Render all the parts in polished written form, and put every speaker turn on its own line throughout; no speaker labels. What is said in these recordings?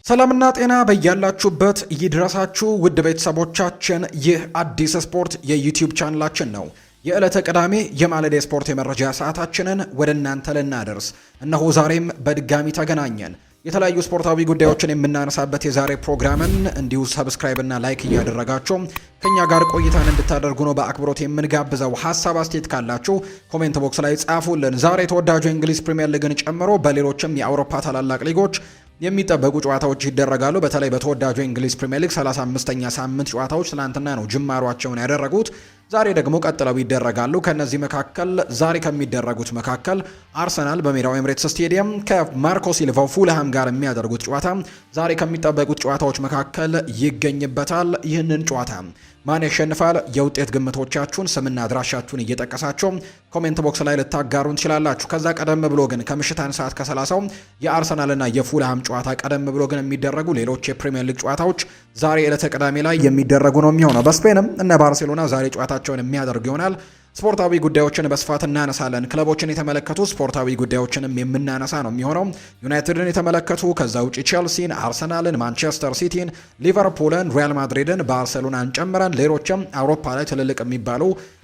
ሰላምና ጤና በያላችሁበት ይድረሳችሁ ውድ ቤተሰቦቻችን፣ ይህ አዲስ ስፖርት የዩቲዩብ ቻናላችን ነው። የዕለተ ቅዳሜ የማለዳ ስፖርት የመረጃ ሰዓታችንን ወደ እናንተ ልናደርስ እነሆ ዛሬም በድጋሚ ተገናኘን። የተለያዩ ስፖርታዊ ጉዳዮችን የምናነሳበት የዛሬ ፕሮግራምን እንዲሁ ሰብስክራይብ እና ላይክ እያደረጋችሁ ከኛ ጋር ቆይታን እንድታደርጉ ነው በአክብሮት የምንጋብዘው። ሀሳብ አስተያየት ካላችሁ ኮሜንት ቦክስ ላይ ጻፉልን። ዛሬ ተወዳጁ የእንግሊዝ ፕሪሚየር ሊግን ጨምሮ በሌሎችም የአውሮፓ ታላላቅ ሊጎች የሚጠበቁ ጨዋታዎች ይደረጋሉ። በተለይ በተወዳጁ የእንግሊዝ ፕሪሚየር ሊግ 35ኛ ሳምንት ጨዋታዎች ትናንትና ነው ጅማሯቸውን ያደረጉት። ዛሬ ደግሞ ቀጥለው ይደረጋሉ። ከነዚህ መካከል ዛሬ ከሚደረጉት መካከል አርሰናል በሜዳው ኤምሬትስ ስቴዲየም ከማርኮ ሲልቫው ፉልሃም ጋር የሚያደርጉት ጨዋታ ዛሬ ከሚጠበቁት ጨዋታዎች መካከል ይገኝበታል። ይህንን ጨዋታ ማን ያሸንፋል? የውጤት ግምቶቻችሁን ስምና አድራሻችሁን እየጠቀሳችሁ ኮሜንት ቦክስ ላይ ልታጋሩን ትችላላችሁ። ከዛ ቀደም ብሎ ግን ከምሽት 1 ሰዓት ከ30 የአርሰናልና የፉልሃም ጨዋታ ቀደም ብሎ ግን የሚደረጉ ሌሎች የፕሪሚየር ሊግ ጨዋታዎች ዛሬ ዕለተ ቅዳሜ ላይ የሚደረጉ ነው የሚሆነው። በስፔንም እነ ባርሴሎና ዛሬ ጨዋታቸውን የሚያደርጉ ይሆናል። ስፖርታዊ ጉዳዮችን በስፋት እናነሳለን። ክለቦችን የተመለከቱ ስፖርታዊ ጉዳዮችንም የምናነሳ ነው የሚሆነው። ዩናይትድን የተመለከቱ፣ ከዛ ውጪ ቼልሲን፣ አርሰናልን፣ ማንቸስተር ሲቲን፣ ሊቨርፑልን፣ ሪያል ማድሪድን፣ ባርሴሎናን ጨምረን ሌሎችም አውሮፓ ላይ ትልልቅ የሚባሉ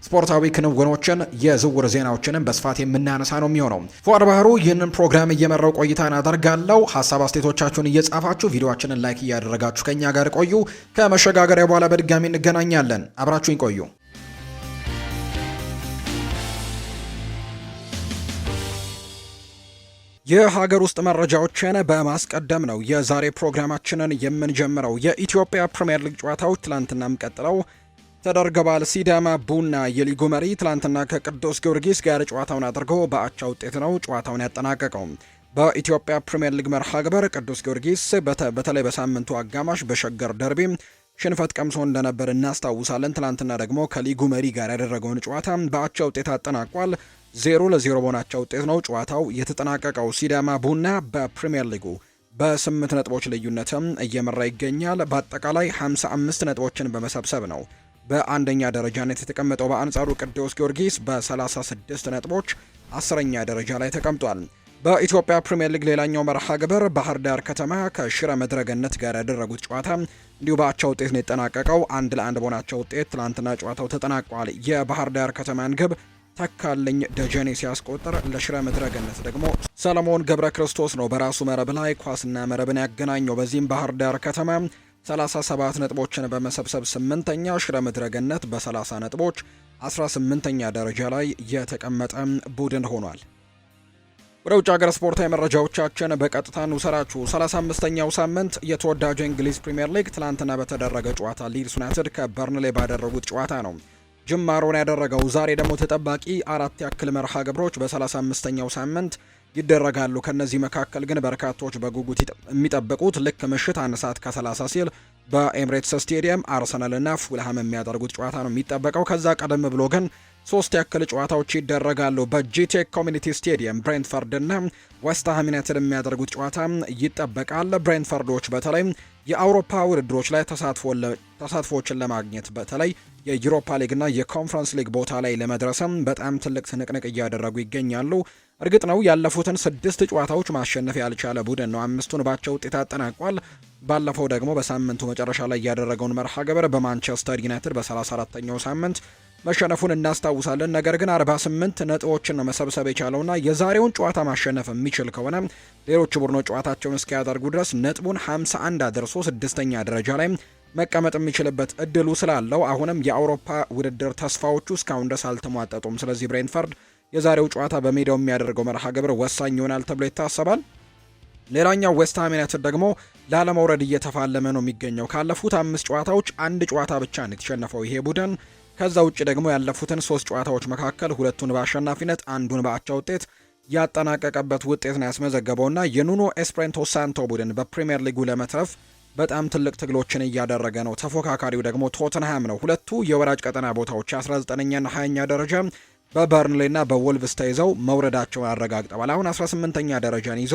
ስፖርታዊ ክንውኖችን የዝውውር ዜናዎችንም በስፋት የምናነሳ ነው የሚሆነው። ፉአድ ባህሩ ይህንን ፕሮግራም እየመራው ቆይታን አደርጋለሁ። ሀሳብ አስተያየቶቻችሁን እየጻፋችሁ ቪዲዮአችንን ላይክ እያደረጋችሁ ከኛ ጋር ቆዩ። ከመሸጋገሪያ በኋላ በድጋሚ እንገናኛለን። አብራችሁኝ ቆዩ። የሀገር ውስጥ መረጃዎችን በማስቀደም ነው የዛሬ ፕሮግራማችንን የምንጀምረው። የኢትዮጵያ ፕሪሚየር ሊግ ጨዋታዎች ትላንትናም ቀጥለው ተደርገዋል። ሲዳማ ቡና የሊጉ መሪ ትላንትና ከቅዱስ ጊዮርጊስ ጋር ጨዋታውን አድርገው በአቻ ውጤት ነው ጨዋታውን ያጠናቀቀው። በኢትዮጵያ ፕሪሚየር ሊግ መርሃ ግብር ቅዱስ ጊዮርጊስ በተለይ በሳምንቱ አጋማሽ በሸገር ደርቢ ሽንፈት ቀምሶ እንደነበር እናስታውሳለን። ትላንትና ደግሞ ከሊጉ መሪ ጋር ያደረገውን ጨዋታ በአቻ ውጤት አጠናቋል። 0-0 በሆናቸው ውጤት ነው ጨዋታው የተጠናቀቀው። ሲዳማ ቡና በፕሪሚየር ሊጉ በ8 ነጥቦች ልዩነትም እየመራ ይገኛል። በአጠቃላይ 55 ነጥቦችን በመሰብሰብ ነው በአንደኛ ደረጃነት የተቀመጠው። በአንጻሩ ቅዱስ ጊዮርጊስ በ36 ነጥቦች 10ኛ ደረጃ ላይ ተቀምጧል። በኢትዮጵያ ፕሪሚየር ሊግ ሌላኛው መርሃ ግብር ባህር ዳር ከተማ ከሽረ መድረገነት ጋር ያደረጉት ጨዋታ እንዲሁ በአቻ ውጤት ነው የተጠናቀቀው። 1-1 በሆናቸው ውጤት ትላንትና ጨዋታው ተጠናቋል። የባህር ዳር ከተማን ግብ ተካልኝ ደጀኔ ሲያስቆጥር ለሽረ መድረገነት ደግሞ ሰለሞን ገብረ ክርስቶስ ነው በራሱ መረብ ላይ ኳስና መረብን ያገናኘው። በዚህም ባህር ዳር ከተማ 37 ነጥቦችን በመሰብሰብ 8ኛ፣ ሽረ መድረገነት በ30 ነጥቦች 18ኛ ደረጃ ላይ የተቀመጠ ቡድን ሆኗል። ወደ ውጭ ሀገር ስፖርታዊ መረጃዎቻችን በቀጥታ እንውሰራችሁ። 35ኛው ሳምንት የተወዳጁ እንግሊዝ ፕሪሚየር ሊግ ትላንትና በተደረገ ጨዋታ ሊድስ ዩናይትድ ከበርንሌ ባደረጉት ጨዋታ ነው ጅማሮን ያደረገው። ዛሬ ደግሞ ተጠባቂ 4 ያክል መርሃ ግብሮች በ35ኛው ሳምንት ይደረጋሉ። ከነዚህ መካከል ግን በርካቶች በጉጉት የሚጠብቁት ልክ ምሽት 1 ሰዓት ከ30 ሲል በኤምሬትስ ስቴዲየም አርሰናልና ፉልሃም የሚያደርጉት ጨዋታ ነው የሚጠበቀው። ከዛ ቀደም ብሎ ግን 3 ያክል ጨዋታዎች ይደረጋሉ። በጂቴክ ኮሚኒቲ ስቴዲየም ብሬንትፈርድ እና ዌስትሃም ዩናይትድ የሚያደርጉት ጨዋታ ይጠበቃል። ብሬንትፈርዶች በተለይ የአውሮፓ ውድድሮች ላይ ተሳትፎችን ለማግኘት በተለይ የዩሮፓ ሊግ እና የኮንፈረንስ ሊግ ቦታ ላይ ለመድረስም በጣም ትልቅ ትንቅንቅ እያደረጉ ይገኛሉ። እርግጥ ነው ያለፉትን 6 ጨዋታዎች ማሸነፍ ያልቻለ ቡድን ነው። 5ቱን ባቻ ውጤት አጠናቋል። ባለፈው ደግሞ በሳምንቱ መጨረሻ ላይ ያደረገውን መርሃ ግብር በማንቸስተር ዩናይትድ በ34ኛው ሳምንት መሸነፉን እናስታውሳለን። ነገር ግን 48 ነጥቦችን ነው መሰብሰብ የቻለውና የዛሬውን ጨዋታ ማሸነፍ የሚችል ከሆነ ሌሎች ቡድኖች ጨዋታቸውን እስኪያደርጉ ድረስ ነጥቡን 51 አድርሶ 6ኛ ደረጃ ላይ መቀመጥ የሚችልበት እድሉ ስላለው አሁንም የአውሮፓ ውድድር ተስፋዎቹ እስካሁን ድረስ አልተሟጠጡም። ስለዚህ ብሬንትፈርድ የዛሬው ጨዋታ በሜዳው የሚያደርገው መርሃ ግብር ወሳኝ ይሆናል ተብሎ ይታሰባል። ሌላኛው ዌስትሃም ዩናይትድ ደግሞ ላለመውረድ እየተፋለመ ነው የሚገኘው። ካለፉት 5 ጨዋታዎች 1 ጨዋታ ብቻ ነው የተሸነፈው ይሄ ቡድን። ከዛ ውጭ ደግሞ ያለፉትን 3 ጨዋታዎች መካከል 2ቱን በአሸናፊነት 1ዱን በአቻ ውጤት ያጠናቀቀበት ውጤት ነው ያስመዘገበውና የኑኖ ኤስፕሬንቶ ሳንቶ ቡድን በፕሪሚየር ሊጉ ለመትረፍ በጣም ትልቅ ትግሎችን እያደረገ ነው። ተፎካካሪው ደግሞ ቶተንሃም ነው። ሁለቱ የወራጅ ቀጠና ቦታዎች 19ኛና 20ኛ ደረጃ በበርንሌና በወልቭስ ተይዘው መውረዳቸውን አረጋግጠዋል። አሁን 18ኛ ደረጃን ይዞ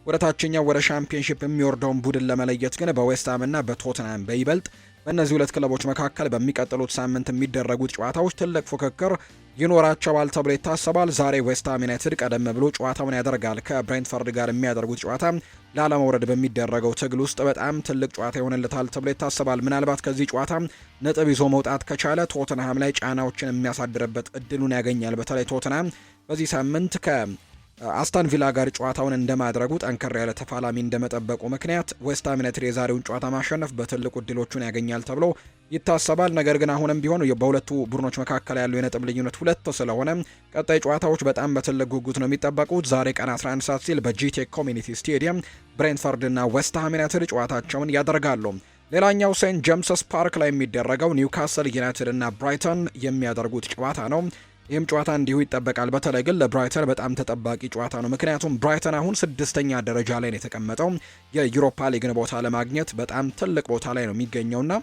ወደ ታችኛው ወደ ሻምፒዮንሺፕ የሚወርደውን ቡድን ለመለየት ግን በዌስትሃምና በቶተንሃም በይበልጥ በእነዚህ ሁለት ክለቦች መካከል በሚቀጥሉት ሳምንት የሚደረጉት ጨዋታዎች ትልቅ ፉክክር ይኖራቸዋል ተብሎ ይታሰባል። ዛሬ ዌስትሃም ዩናይትድ ቀደም ብሎ ጨዋታውን ያደርጋል። ከብሬንትፈርድ ጋር የሚያደርጉት ጨዋታ ላለመውረድ በሚደረገው ትግል ውስጥ በጣም ትልቅ ጨዋታ ይሆንለታል ተብሎ ይታሰባል። ምናልባት ከዚህ ጨዋታ ነጥብ ይዞ መውጣት ከቻለ ቶተንሃም ላይ ጫናዎችን የሚያሳድርበት እድሉን ያገኛል። በተለይ ቶተንሃም በዚህ ሳምንት አስቶን ቪላ ጋር ጨዋታውን እንደማድረጉ ጠንከር ያለ ተፋላሚ እንደመጠበቁ ምክንያት ዌስትሃም ዩናይትድ የዛሬውን ጨዋታ ማሸነፍ በትልቁ እድሎቹን ያገኛል ተብሎ ይታሰባል። ነገር ግን አሁንም ቢሆን በሁለቱ ቡድኖች መካከል ያለው የነጥብ ልዩነት 2 ስለሆነ ቀጣይ ጨዋታዎች በጣም በትልቅ ጉጉት ነው የሚጠበቁት። ዛሬ ቀን 11 ሰዓት ሲል በጂቴክ ኮሚኒቲ ስቴዲየም ብሬንትፈርድ እና ዌስትሃም ዩናይትድ ጨዋታቸውን ያደርጋሉ። ሌላኛው ሴንት ጄምስስ ፓርክ ላይ የሚደረገው ኒውካስል ዩናይትድ እና ብራይተን የሚያደርጉት ጨዋታ ነው። ይህም ጨዋታ እንዲሁ ይጠበቃል። በተለይ ግን ለብራይተን በጣም ተጠባቂ ጨዋታ ነው። ምክንያቱም ብራይተን አሁን 6ኛ ደረጃ ላይ ነው የተቀመጠው። የዩሮፓ ሊግን ቦታ ለማግኘት በጣም ትልቅ ቦታ ላይ ነው የሚገኘውና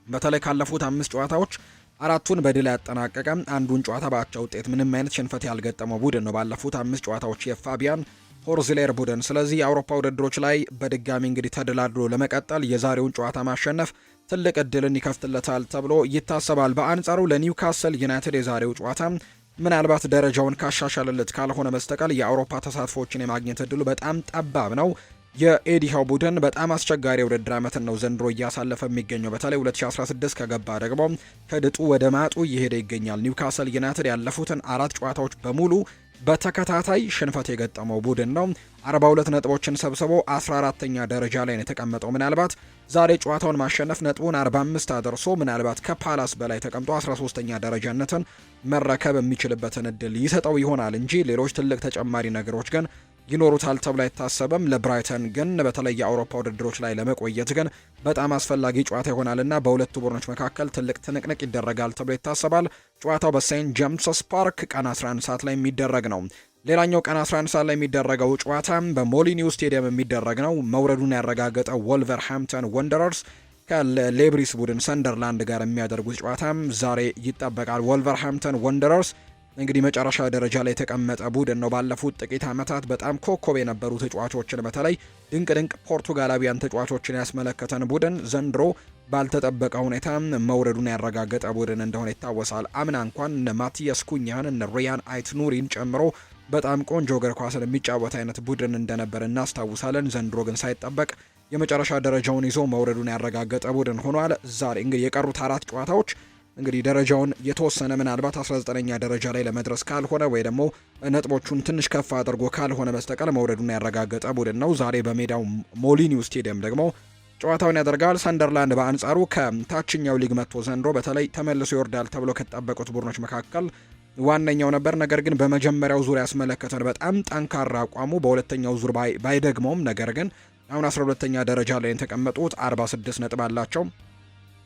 በተለይ ካለፉት 5 ጨዋታዎች 4ቱን በድል ያጠናቀቀ፣ አንዱን ጨዋታ በአቻ ውጤት ምንም አይነት ሽንፈት ያልገጠመው ቡድን ነው ባለፉት 5 ጨዋታዎች የፋቢያን ሆርዝሌር ቡድን። ስለዚህ የአውሮፓ ውድድሮች ላይ በድጋሚ እንግዲህ ተደላድሎ ለመቀጠል የዛሬውን ጨዋታ ማሸነፍ ትልቅ እድልን ይከፍትለታል ተብሎ ይታሰባል። በአንጻሩ ለኒውካስል ዩናይትድ የዛሬው ጨዋታ ምናልባት ደረጃውን ካሻሻለለት ካልሆነ በስተቀር የአውሮፓ ተሳትፎችን የማግኘት እድሉ በጣም ጠባብ ነው። የኤዲሃው ቡድን በጣም አስቸጋሪ የውድድር ዓመትን ነው ዘንድሮ እያሳለፈ የሚገኘው። በተለይ 2016 ከገባ ደግሞ ከድጡ ወደ ማጡ እየሄደ ይገኛል። ኒውካስል ዩናይትድ ያለፉትን 4 ጨዋታዎች በሙሉ በተከታታይ ሽንፈት የገጠመው ቡድን ነው። 42 ነጥቦችን ሰብስቦ 14ኛ ደረጃ ላይ ነው የተቀመጠው። ምናልባት ዛሬ ጨዋታውን ማሸነፍ ነጥቡን 45 አድርሶ ምናልባት ከፓላስ በላይ ተቀምጦ 13ኛ ደረጃነትን መረከብ የሚችልበትን እድል ይሰጠው ይሆናል እንጂ ሌሎች ትልቅ ተጨማሪ ነገሮች ግን ይኖሩታል ተብሎ አይታሰብም። ለብራይተን ግን በተለይ የአውሮፓ ውድድሮች ላይ ለመቆየት ግን በጣም አስፈላጊ ጨዋታ ይሆናልና በሁለቱ ቡድኖች መካከል ትልቅ ትንቅንቅ ይደረጋል ተብሎ ይታሰባል። ጨዋታው በሴንት ጄምስስ ፓርክ ቀን 11 ሰዓት ላይ የሚደረግ ነው። ሌላኛው ቀን 11 ሰዓት ላይ የሚደረገው ጨዋታ በሞሊኒው ስቴዲየም የሚደረግ ነው። መውረዱን ያረጋገጠው ወልቨርሃምፕተን ወንደረርስ ከሌብሪስ ቡድን ሰንደርላንድ ጋር የሚያደርጉት ጨዋታም ዛሬ ይጠበቃል። ወልቨርሃምፕተን ወንደረርስ እንግዲህ መጨረሻ ደረጃ ላይ የተቀመጠ ቡድን ነው። ባለፉት ጥቂት ዓመታት በጣም ኮከብ የነበሩ ተጫዋቾችን በተለይ ድንቅ ፖርቱጋላዊያን ተጫዋቾችን ያስመለከተን ቡድን ዘንድሮ ባልተጠበቀ ሁኔታ መውረዱን ያረጋገጠ ቡድን እንደሆነ ይታወሳል። አምና እንኳን እነ ማቲያስ ኩኛን እነ ሪያን አይት ኑሪን ጨምሮ በጣም ቆንጆ እግር ኳስን የሚጫወት አይነት ቡድን እንደነበር እናስታውሳለን። ዘንድሮ ግን ሳይጠበቅ የመጨረሻ ደረጃውን ይዞ መውረዱን ያረጋገጠ ቡድን ሆኗል። ዛሬ እንግዲህ የቀሩት 4 ጨዋታዎች እንግዲህ ደረጃውን የተወሰነ ምናልባት 19ኛ ደረጃ ላይ ለመድረስ ካልሆነ ወይ ደግሞ ነጥቦቹን ትንሽ ከፍ አድርጎ ካልሆነ በስተቀር መውረዱን ያረጋገጠ ቡድን ነው። ዛሬ በሜዳው ሞሊኒው ስቴዲየም ደግሞ ጨዋታውን ያደርጋል። ሰንደርላንድ በአንጻሩ ከታችኛው ሊግ መጥቶ ዘንድሮ በተለይ ተመልሶ ይወርዳል ተብሎ ከተጠበቁት ቡድኖች መካከል ዋነኛው ነበር። ነገር ግን በመጀመሪያው ዙር ያስመለከተን በጣም ጠንካራ አቋሙ በሁለተኛው ዙር ባይደግመውም ነገር ግን አሁን 12ኛ ደረጃ ላይ የተቀመጡት 46 ነጥብ አላቸው።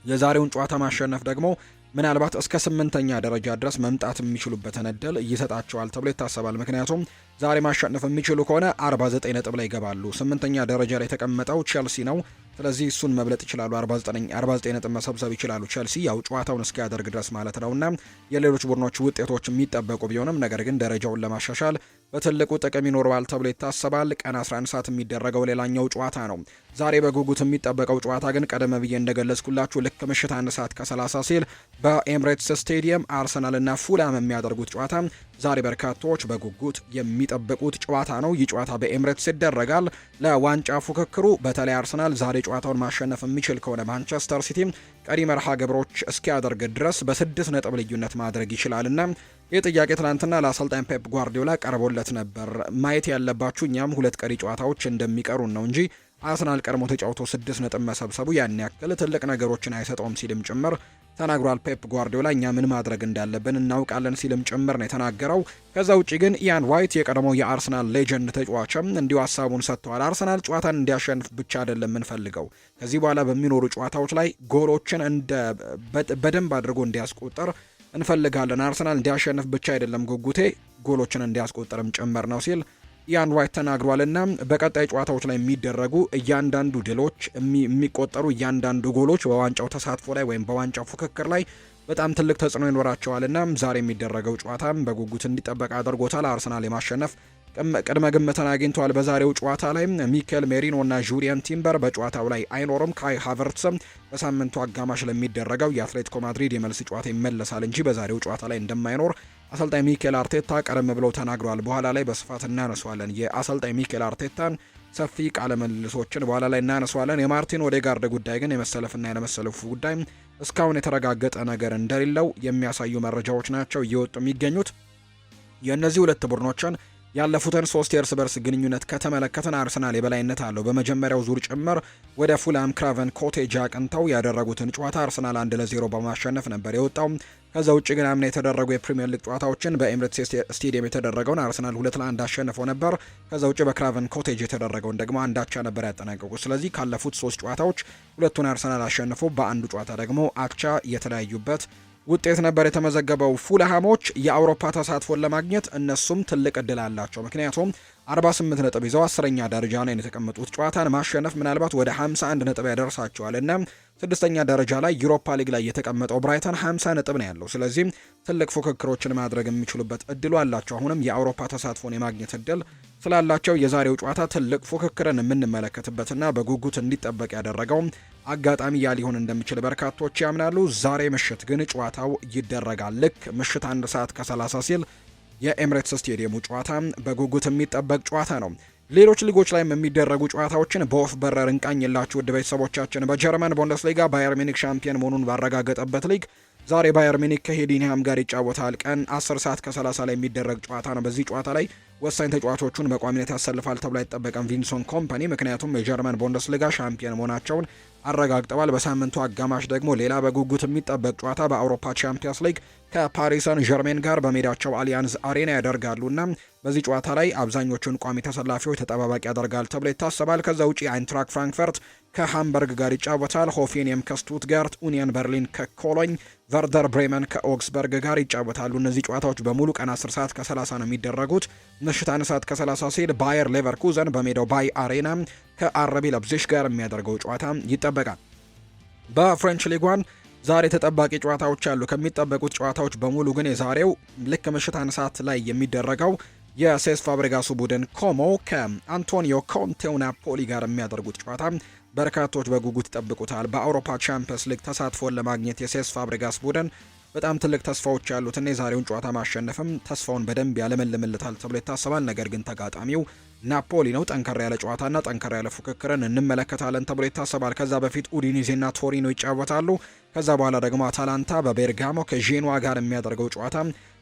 የዛሬውን ጨዋታ ማሸነፍ ደግሞ ምናልባት እስከ 8ኛ ደረጃ ድረስ መምጣት የሚችሉበትን እድል ይሰጣቸዋል ተብሎ ይታሰባል። ምክንያቱም ዛሬ ማሸነፍ የሚችሉ ከሆነ 49 ነጥብ ላይ ይገባሉ። 8ኛ ደረጃ ላይ የተቀመጠው ቼልሲ ነው። ስለዚህ እሱን መብለጥ ይችላሉ። 49 ነጥብ መሰብሰብ ይችላሉ። ቼልሲ ያው ጨዋታውን እስኪያደርግ ድረስ ማለት ነውና የሌሎች ቡድኖች ውጤቶች የሚጠበቁ ቢሆንም ነገር ግን ደረጃውን ለማሻሻል በትልቁ ጥቅም ይኖረዋል ተብሎ ይታሰባል። ቀን 11 ሰዓት የሚደረገው ሌላኛው ጨዋታ ነው። ዛሬ በጉጉት የሚጠበቀው ጨዋታ ግን ቀደም ብዬ እንደገለጽኩላችሁ ልክ ምሽት 1 ሰዓት ከ30 ሲል በኤምሬትስ ስቴዲየም አርሰናልና ፉላም የሚያደርጉት ጨዋታ ዛሬ በርካቶች በጉጉት የሚጠብቁት ጨዋታ ነው። ይህ ጨዋታ በኤምሬትስ ይደረጋል። ለዋንጫ ፉክክሩ በተለይ አርሰናል ዛሬ ጨዋታውን ማሸነፍ የሚችል ከሆነ ማንቸስተር ሲቲ ቀሪ መርሃ ግብሮች እስኪያደርግ ድረስ በ6 ነጥብ ልዩነት ማድረግ ይችላልና ይህ ጥያቄ ትናንትና ለአሰልጣኝ ፔፕ ጓርዲዮላ ቀርቦለት ነበር። ማየት ያለባችሁ እኛም 2 ቀሪ ጨዋታዎች እንደሚቀሩን ነው እንጂ አርሰናል ቀድሞ ተጫውቶ 6 ነጥብ መሰብሰቡ ያን ያክል ትልቅ ነገሮችን አይሰጠውም ሲልም ጭምር ተናግሯል። ፔፕ ጓርዲዮላ እኛ ምን ማድረግ እንዳለብን እናውቃለን ሲልም ጭምር ነው የተናገረው። ከዛ ውጪ ግን ኢያን ዋይት የቀድሞው የአርሰናል ሌጀንድ ተጫዋችም እንዲሁ ሀሳቡን ሰጥተዋል። አርሰናል ጨዋታን እንዲያሸንፍ ብቻ አይደለም የምንፈልገው፣ ከዚህ በኋላ በሚኖሩ ጨዋታዎች ላይ ጎሎችን በደንብ አድርጎ እንዲያስቆጥር እንፈልጋለን። አርሰናል እንዲያሸንፍ ብቻ አይደለም ጉጉቴ ጎሎችን እንዲያስቆጥርም ጭምር ነው ሲል ኢያን ዋይት ተናግሯልና በቀጣይ ጨዋታዎች ላይ የሚደረጉ እያንዳንዱ ድሎች የሚቆጠሩ እያንዳንዱ ጎሎች በዋንጫው ተሳትፎ ላይ ወይም በዋንጫው ፉክክር ላይ በጣም ትልቅ ተጽዕኖ ይኖራቸዋልና ዛሬ የሚደረገው ጨዋታም በጉጉት እንዲጠበቅ አድርጎታል። አርሰናል የማሸነፍ ቅድመ ግምትን አግኝተዋል። በዛሬው ጨዋታ ላይ ሚኬል ሜሪኖ እና ጁሊያን ቲምበር በጨዋታው ላይ አይኖርም። ካይ ሃቨርትስም በሳምንቱ አጋማሽ ለሚደረገው የአትሌቲኮ ማድሪድ የመልስ ጨዋታ ይመለሳል እንጂ በዛሬው ጨዋታ ላይ እንደማይኖር አሰልጣኝ ሚኬል አርቴታ ቀደም ብለው ተናግረዋል። በኋላ ላይ በስፋት እናነሷለን። የአሰልጣኝ ሚኬል አርቴታን ሰፊ ቃለ ምልልሶችን በኋላ ላይ እናነሷለን። የማርቲን ኦዴጋርድ ጉዳይ ግን የመሰለፍና ያለመሰለፉ ጉዳይ እስካሁን የተረጋገጠ ነገር እንደሌለው የሚያሳዩ መረጃዎች ናቸው እየወጡ የሚገኙት። የእነዚህ ሁለት ቡድኖችን ያለፉትን 3 የእርስ በርስ ግንኙነት ከተመለከትን አርሰናል የበላይነት አለው። በመጀመሪያው ዙር ጭምር ወደ ፉላም ክራቨን ኮቴጅ አቅንተው ያደረጉትን ጨዋታ አርሰናል 1-0 በማሸነፍ ነበር የወጣው። ከዛ ውጭ ግን አምና የተደረጉ የፕሪሚየር ሊግ ጨዋታዎችን በኤምሬትስ ስቴዲየም የተደረገውን አርሰናል 2-1 አሸንፎ ነበር። ከዛ ውጭ በክራቨን ኮቴጅ የተደረገውን ደግሞ አንዳቻ ነበር ያጠናቀቁ። ስለዚህ ካለፉት 3 ጨዋታዎች ሁለቱን አርሰናል አሸንፎ በአንዱ ጨዋታ ደግሞ አቻ የተለያዩበት ውጤት ነበር የተመዘገበው። ፉልሃሞች የአውሮፓ ተሳትፎን ለማግኘት እነሱም ትልቅ እድል አላቸው። ምክንያቱም 48 ነጥብ ይዘው 10ኛ ደረጃ ላይ የተቀመጡት ጨዋታን ማሸነፍ ምናልባት ወደ 51 ነጥብ ያደርሳቸዋል እና 6ኛ ደረጃ ላይ ዩሮፓ ሊግ ላይ የተቀመጠው ብራይተን 50 ነጥብ ነው ያለው። ስለዚህ ትልቅ ፉክክሮችን ማድረግ የሚችሉበት እድሉ አላቸው። አሁንም የአውሮፓ ተሳትፎን የማግኘት እድል ስላላቸው የዛሬው ጨዋታ ትልቅ ፉክክርን የምንመለከትበትና በጉጉት እንዲጠበቅ ያደረገው አጋጣሚ ያ ሊሆን እንደሚችል በርካቶች ያምናሉ። ዛሬ ምሽት ግን ጨዋታው ይደረጋል። ልክ ምሽት 1 ሰዓት ከ30 ሲል የኤምሬትስ ስቴዲየሙ ጨዋታ በጉጉት የሚጠበቅ ጨዋታ ነው። ሌሎች ሊጎች ላይም የሚደረጉ ጨዋታዎችን በወፍ በረር እንቃኝላችሁ ውድ ቤተሰቦቻችን። በጀርመን ቡንደስሊጋ ባየር ሚኒክ ሻምፒዮን መሆኑን ባረጋገጠበት ሊግ ዛሬ ባየር ሚኒክ ከሄዲንሃም ጋር ይጫወታል። ቀን 10 ሰዓት ከ30 ላይ የሚደረግ ጨዋታ ነው። በዚህ ጨዋታ ላይ ወሳኝ ተጫዋቾቹን በቋሚነት ያሰልፋል ተብሎ አይጠበቅም ቪንሰንት ኮምፓኒ፣ ምክንያቱም የጀርመን ቡንደስሊጋ ሻምፒዮን መሆናቸውን አረጋግጠዋል። በሳምንቱ አጋማሽ ደግሞ ሌላ በጉጉት የሚጠበቅ ጨዋታ በአውሮፓ ቻምፒየንስ ሊግ ከፓሪስ ሰን ዠርሜን ጋር በሜዳቸው አሊያንዝ አሬና ያደርጋሉና በዚህ ጨዋታ ላይ አብዛኞቹን ቋሚ ተሰላፊዎች ተጠባባቂ ያደርጋል ተብሎ ይታሰባል። ከዛ ውጪ አይንትራክ ፍራንክፈርት ከሃምበርግ ጋር ይጫወታል። ሆፌኒየም ከስቱትጋርት፣ ኡኒየን በርሊን ከኮሎኝ፣ ቨርደር ብሬመን ከኦግስበርግ ጋር ይጫወታሉ። እነዚህ ጨዋታዎች በሙሉ ቀን 10 ሰዓት ከ30 ነው የሚደረጉት። ምሽት 1 ሰዓት ከ30 ሲል ባየር ሌቨርኩዘን በሜዳው ባይ አሬና ከአረቢ ለብዚሽ ጋር የሚያደርገው ጨዋታ ይጠበቃል። በፍሬንች ሊግ 1 ዛሬ ተጠባቂ ጨዋታዎች አሉ። ከሚጠበቁት ጨዋታዎች በሙሉ ግን የዛሬው ልክ ምሽት 1 ሰዓት ላይ የሚደረገው የሴስ ፋብሪጋሱ ቡድን ኮሞ ከአንቶኒዮ ኮንቴው ናፖሊ ጋር የሚያደርጉት ጨዋታ በርካቶች በጉጉት ይጠብቁታል። በአውሮፓ ቻምፒየንስ ሊግ ተሳትፎን ለማግኘት የሴስ ፋብሪጋስ ቡድን በጣም ትልቅ ተስፋዎች ያሉት እና የዛሬውን ጨዋታ ማሸነፍም ተስፋውን በደንብ ያለመልምልታል ተብሎ ይታሰባል። ነገር ግን ተጋጣሚው ናፖሊ ነው። ጠንከር ያለ ጨዋታና ጠንከር ያለ ፉክክርን እንመለከታለን ተብሎ ይታሰባል። ከዛ በፊት ኡዲኒዜና ቶሪኖ ይጫወታሉ። ከዛ በኋላ ደግሞ አታላንታ በቤርጋሞ ከዤኗ ጋር የሚያደርገው ጨዋታ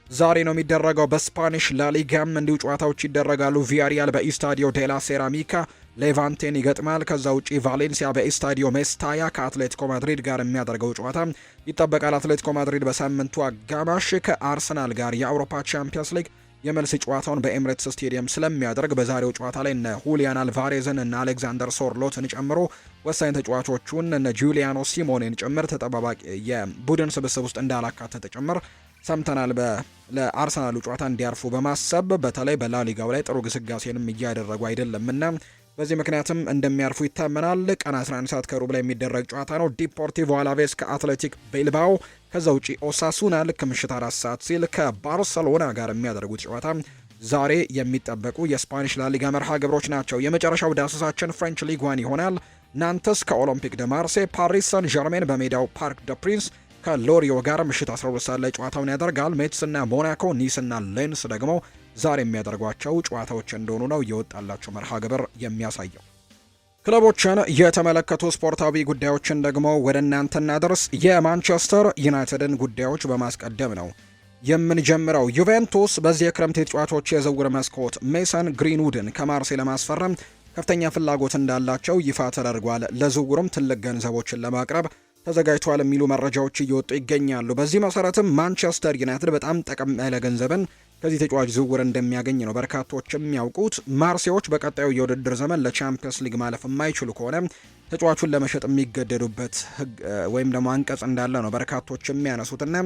ዛሬ ነው የሚደረገው። በስፓኒሽ ላሊጋም እንዲሁ ጨዋታዎች ይደረጋሉ። ቪያሪያል በኢስታዲዮ ዴላ ሴራሚካ ሌቫንቴን ይገጥማል። ከዛ ውጪ ቫሌንሲያ በኢስታዲዮ ሜስታያ ከአትሌቲኮ ማድሪድ ጋር የሚያደርገው ጨዋታ ይጠበቃል። አትሌቲኮ ማድሪድ በሳምንቱ አጋማሽ ከአርሰናል ጋር የአውሮፓ ቻምፒየንስ ሊግ የመልስ ጨዋታውን በኤምሬትስ ስቴዲየም ስለሚያደርግ በዛሬው ጨዋታ ላይ እነ ሁሊያን አልቫሬዝን እና አሌክዛንደር ሶርሎትን ጨምሮ ወሳኝ ተጫዋቾቹን እነ ጁሊያኖ ሲሞኔን ጭምር ተጠባባቂ የቡድን ስብስብ ውስጥ እንዳላካተተ ጭምር ሰምተናል። ለአርሰናሉ ጨዋታ እንዲያርፉ በማሰብ በተለይ በላሊጋው ላይ ጥሩ ግስጋሴንም እያደረጉ አይደለምና በዚህ ምክንያትም እንደሚያርፉ ይታመናል። ቀን 11 ሰዓት ከሩብ ላይ የሚደረግ ጨዋታ ነው። ዲፖርቲቮ አላቬስ ከአትሌቲክ ቤልባኦ፣ ከዛ ውጪ ኦሳሱና ልክ ምሽት 4 ሰዓት ሲል ከባርሰሎና ጋር የሚያደርጉት ጨዋታ ዛሬ የሚጠበቁ የስፓኒሽ ላሊጋ መርሃ ግብሮች ናቸው። የመጨረሻው ዳሰሳችን ፍሬንች ሊግ 1 ይሆናል። ናንተስ ከኦሎምፒክ ደ ማርሴ፣ ፓሪስ ሰን ዠርሜን በሜዳው ፓርክ ደ ፕሪንስ ከሎሪዮ ጋር ምሽት 12 ሰዓት ላይ ጨዋታውን ያደርጋል። ሜትስ እና ሞናኮ፣ ኒስ እና ሌንስ ደግሞ ዛሬ የሚያደርጓቸው ጨዋታዎች እንደሆኑ ነው የወጣላቸው መርሃ ግብር የሚያሳየው። ክለቦችን የተመለከቱ ስፖርታዊ ጉዳዮችን ደግሞ ወደ እናንተ እናደርስ። የማንቸስተር ዩናይትድን ጉዳዮች በማስቀደም ነው የምንጀምረው። ዩቬንቱስ በዚህ የክረምት ተጫዋቾች የዝውውር መስኮት ሜሰን ግሪንውድን ከማርሴይ ለማስፈረም ከፍተኛ ፍላጎት እንዳላቸው ይፋ ተደርጓል። ለዝውውሩም ትልቅ ገንዘቦችን ለማቅረብ ተዘጋጅቷል የሚሉ መረጃዎች እየወጡ ይገኛሉ። በዚህ መሰረትም ማንቸስተር ዩናይትድ በጣም ጠቀም ያለ ገንዘብን ከዚህ ተጫዋች ዝውውር እንደሚያገኝ ነው በርካቶች የሚያውቁት። ማርሴዎች በቀጣዩ የውድድር ዘመን ለቻምፒየንስ ሊግ ማለፍ የማይችሉ ከሆነ ተጫዋቹን ለመሸጥ የሚገደዱበት ሕግ ወይም ደግሞ አንቀጽ እንዳለ ነው በርካቶች የሚያነሱትና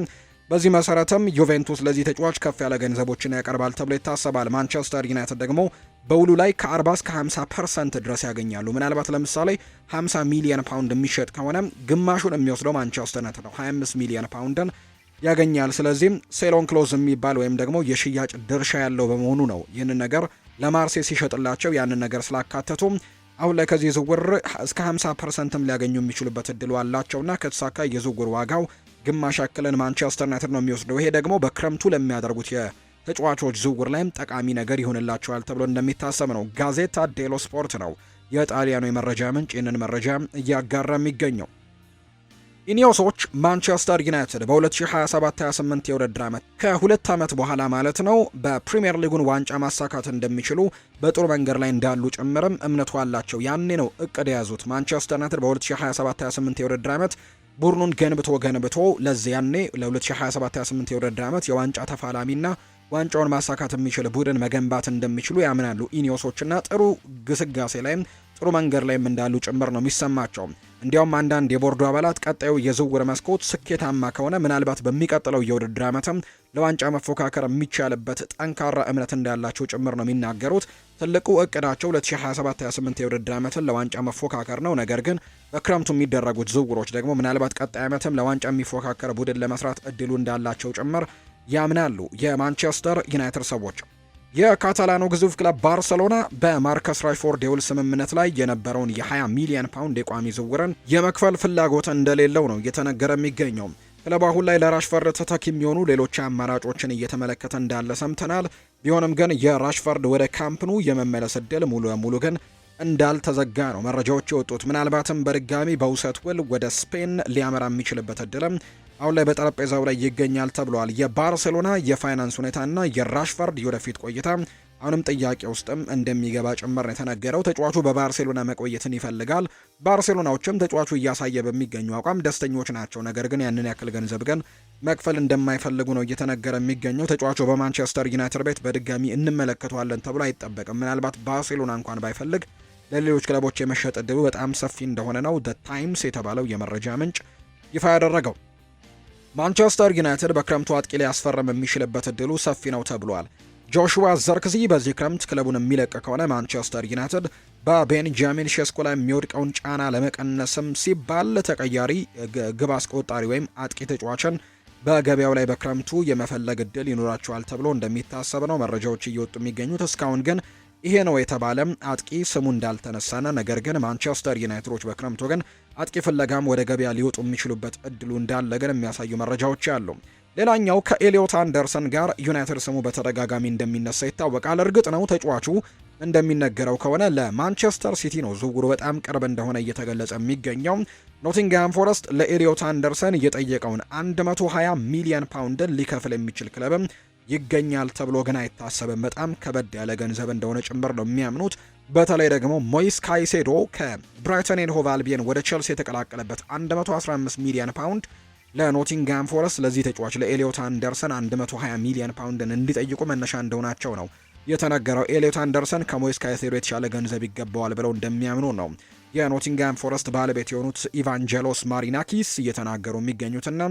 በዚህ መሰረትም ዩቬንቱስ ለዚህ ተጫዋች ከፍ ያለ ገንዘቦችን ያቀርባል ተብሎ ይታሰባል። ማንቸስተር ዩናይትድ ደግሞ በውሉ ላይ ከ40 እስከ 50% ድረስ ያገኛሉ። ምናልባት ለምሳሌ 50 ሚሊዮን ፓውንድ የሚሸጥ ከሆነ ግማሹን የሚወስደው ማንቸስተር ዩናይትድ ነው፣ 25 ሚሊዮን ፓውንድን ያገኛል። ስለዚህም ሴሎን ክሎዝ የሚባል ወይም ደግሞ የሽያጭ ድርሻ ያለው በመሆኑ ነው ይህንን ነገር ለማርሴይ ሲሸጥላቸው ያንን ነገር ስላካተቱ አሁን ላይ ከዚህ ዝውውር እስከ 50%ም ሊያገኙ የሚችሉበት እድሉ አላቸውና ከተሳካ የዝውውር ዋጋው ግማሽ ያክልን ማንቸስተር ዩናይትድ ነው የሚወስደው። ይሄ ደግሞ በክረምቱ ለሚያደርጉት የተጫዋቾች ዝውውር ላይም ጠቃሚ ነገር ይሆንላቸዋል ተብሎ እንደሚታሰብ ነው ጋዜታ ዴሎ ስፖርት ነው የጣሊያኑ የመረጃ ምንጭ ይህንን መረጃ እያጋራ የሚገኘው። ኢኒዮሶች ማንቸስተር ዩናይትድ በ2027-28 የውድድር ዓመት ከሁለት ዓመት በኋላ ማለት ነው በፕሪሚየር ሊጉን ዋንጫ ማሳካት እንደሚችሉ በጥሩ መንገድ ላይ እንዳሉ ጭምርም እምነቱ አላቸው። ያኔ ነው እቅድ የያዙት። ማንቸስተር ዩናይትድ በ2027-28 የውድድር ዓመት ቡድኑን ገንብቶ ለዚህ ያኔ ለ2027-28 የውድድር ዓመት የዋንጫ ተፋላሚና ዋንጫውን ማሳካት የሚችል ቡድን መገንባት እንደሚችሉ ያምናሉ ኢኒዮሶችና ጥሩ ግስጋሴ ላይም ጥሩ መንገድ ላይም እንዳሉ ጭምር ነው የሚሰማቸው። እንዲያውም አንዳንድ የቦርዱ አባላት ቀጣዩ የዝውውር መስኮት ስኬታማ ከሆነ ምናልባት በሚቀጥለው የውድድር ዓመትም ለዋንጫ መፎካከር የሚቻልበት ጠንካራ እምነት እንዳላቸው ጭምር ነው የሚናገሩት። ትልቁ እቅዳቸው 2027-28 የውድድር ዓመትን ለዋንጫ መፎካከር ነው። ነገር ግን በክረምቱ የሚደረጉት ዝውውሮች ደግሞ ምናልባት ቀጣይ ዓመትም ለዋንጫ የሚፎካከር ቡድን ለመስራት እድሉ እንዳላቸው ጭምር ያምናሉ የማንቸስተር ዩናይትድ ሰዎች። የካታላኑ ግዙፍ ክለብ ባርሰሎና በማርከስ ራሽፎርድ የውል ስምምነት ላይ የነበረውን የ20 ሚሊዮን ፓውንድ የቋሚ ዝውውርን የመክፈል ፍላጎት እንደሌለው ነው እየተነገረ የሚገኘው። ክለቡ አሁን ላይ ለራሽፈርድ ተተኪ የሚሆኑ ሌሎች አማራጮችን እየተመለከተ እንዳለ ሰምተናል። ቢሆንም ግን የራሽፈርድ ወደ ካምፕኑ የመመለስ እድል ሙሉ በሙሉ ግን እንዳልተዘጋ ነው መረጃዎች የወጡት። ምናልባትም በድጋሚ በውሰት ውል ወደ ስፔን ሊያመራ የሚችልበት እድልም አሁን ላይ በጠረጴዛው ላይ ይገኛል ተብሏል። የባርሴሎና የፋይናንስ ሁኔታና የራሽፈርድ የወደፊት ቆይታ አሁንም ጥያቄ ውስጥም እንደሚገባ ጭምር ነው የተነገረው። ተጫዋቹ በባርሴሎና መቆየትን ይፈልጋል። ባርሴሎናዎችም ተጫዋቹ እያሳየ በሚገኙ አቋም ደስተኞች ናቸው። ነገር ግን ያንን ያክል ገንዘብ ግን መክፈል እንደማይፈልጉ ነው እየተነገረ የሚገኘው። ተጫዋቹ በማንቸስተር ዩናይትድ ቤት በድጋሚ እንመለከተዋለን ተብሎ አይጠበቅም። ምናልባት ባርሴሎና እንኳን ባይፈልግ ለሌሎች ክለቦች የመሸጥ እድሉ በጣም ሰፊ እንደሆነ ነው ደ ታይምስ የተባለው የመረጃ ምንጭ ይፋ ያደረገው። ማንቸስተር ዩናይትድ በክረምቱ አጥቂ ሊያስፈርም የሚችልበት እድሉ ሰፊ ነው ተብሏል። ጆሹዋ ዘርክዚ በዚህ ክረምት ክለቡን የሚለቅ ከሆነ ማንቸስተር ዩናይትድ በቤንጃሚን ሼስኮ ላይ የሚወድቀውን ጫና ለመቀነስም ሲባል ተቀያሪ ግብ አስቆጣሪ ወይም አጥቂ ተጫዋችን በገበያው ላይ በክረምቱ የመፈለግ እድል ይኖራቸዋል ተብሎ እንደሚታሰብ ነው መረጃዎች እየወጡ የሚገኙት። እስካሁን ግን ይሄ ነው የተባለ አጥቂ ስሙ እንዳልተነሳና ነገር ግን ማንቸስተር ዩናይትዶች በክረምቱ ግን አጥቂ ፍለጋም ወደ ገበያ ሊወጡ የሚችሉበት እድሉ እንዳለ ግን የሚያሳዩ መረጃዎች አሉ። ሌላኛው ከኤሊዮት አንደርሰን ጋር ዩናይትድ ስሙ በተደጋጋሚ እንደሚነሳ ይታወቃል። እርግጥ ነው ተጫዋቹ እንደሚነገረው ከሆነ ለማንቸስተር ሲቲ ነው ዝውውሩ በጣም ቅርብ እንደሆነ እየተገለጸ የሚገኘው። ኖቲንግሃም ፎረስት ለኤሊዮት አንደርሰን እየጠየቀውን 120 ሚሊዮን ፓውንድን ሊከፍል የሚችል ክለብም ይገኛል ተብሎ ግን አይታሰብም። በጣም ከበድ ያለ ገንዘብ እንደሆነ ጭምር ነው የሚያምኑት። በተለይ ደግሞ ሞይስ ካይሴዶ ከብራይተን ኤንድ ሆቭ አልቢየን ወደ ቼልሲ የተቀላቀለበት 115 ሚሊዮን ፓውንድ ለኖቲንግሃም ፎረስት ለዚህ ተጫዋች ለኤሊዮት አንደርሰን 120 ሚሊዮን ፓውንድን እንዲጠይቁ መነሻ እንደሆናቸው ነው የተነገረው። ኤሊዮት አንደርሰን ከሞይስ ካይሴዶ የተሻለ ገንዘብ ይገባዋል ብለው እንደሚያምኑ ነው የኖቲንግሃም ፎረስት ባለቤት የሆኑት ኢቫንጀሎስ ማሪናኪስ እየተናገሩ የሚገኙትና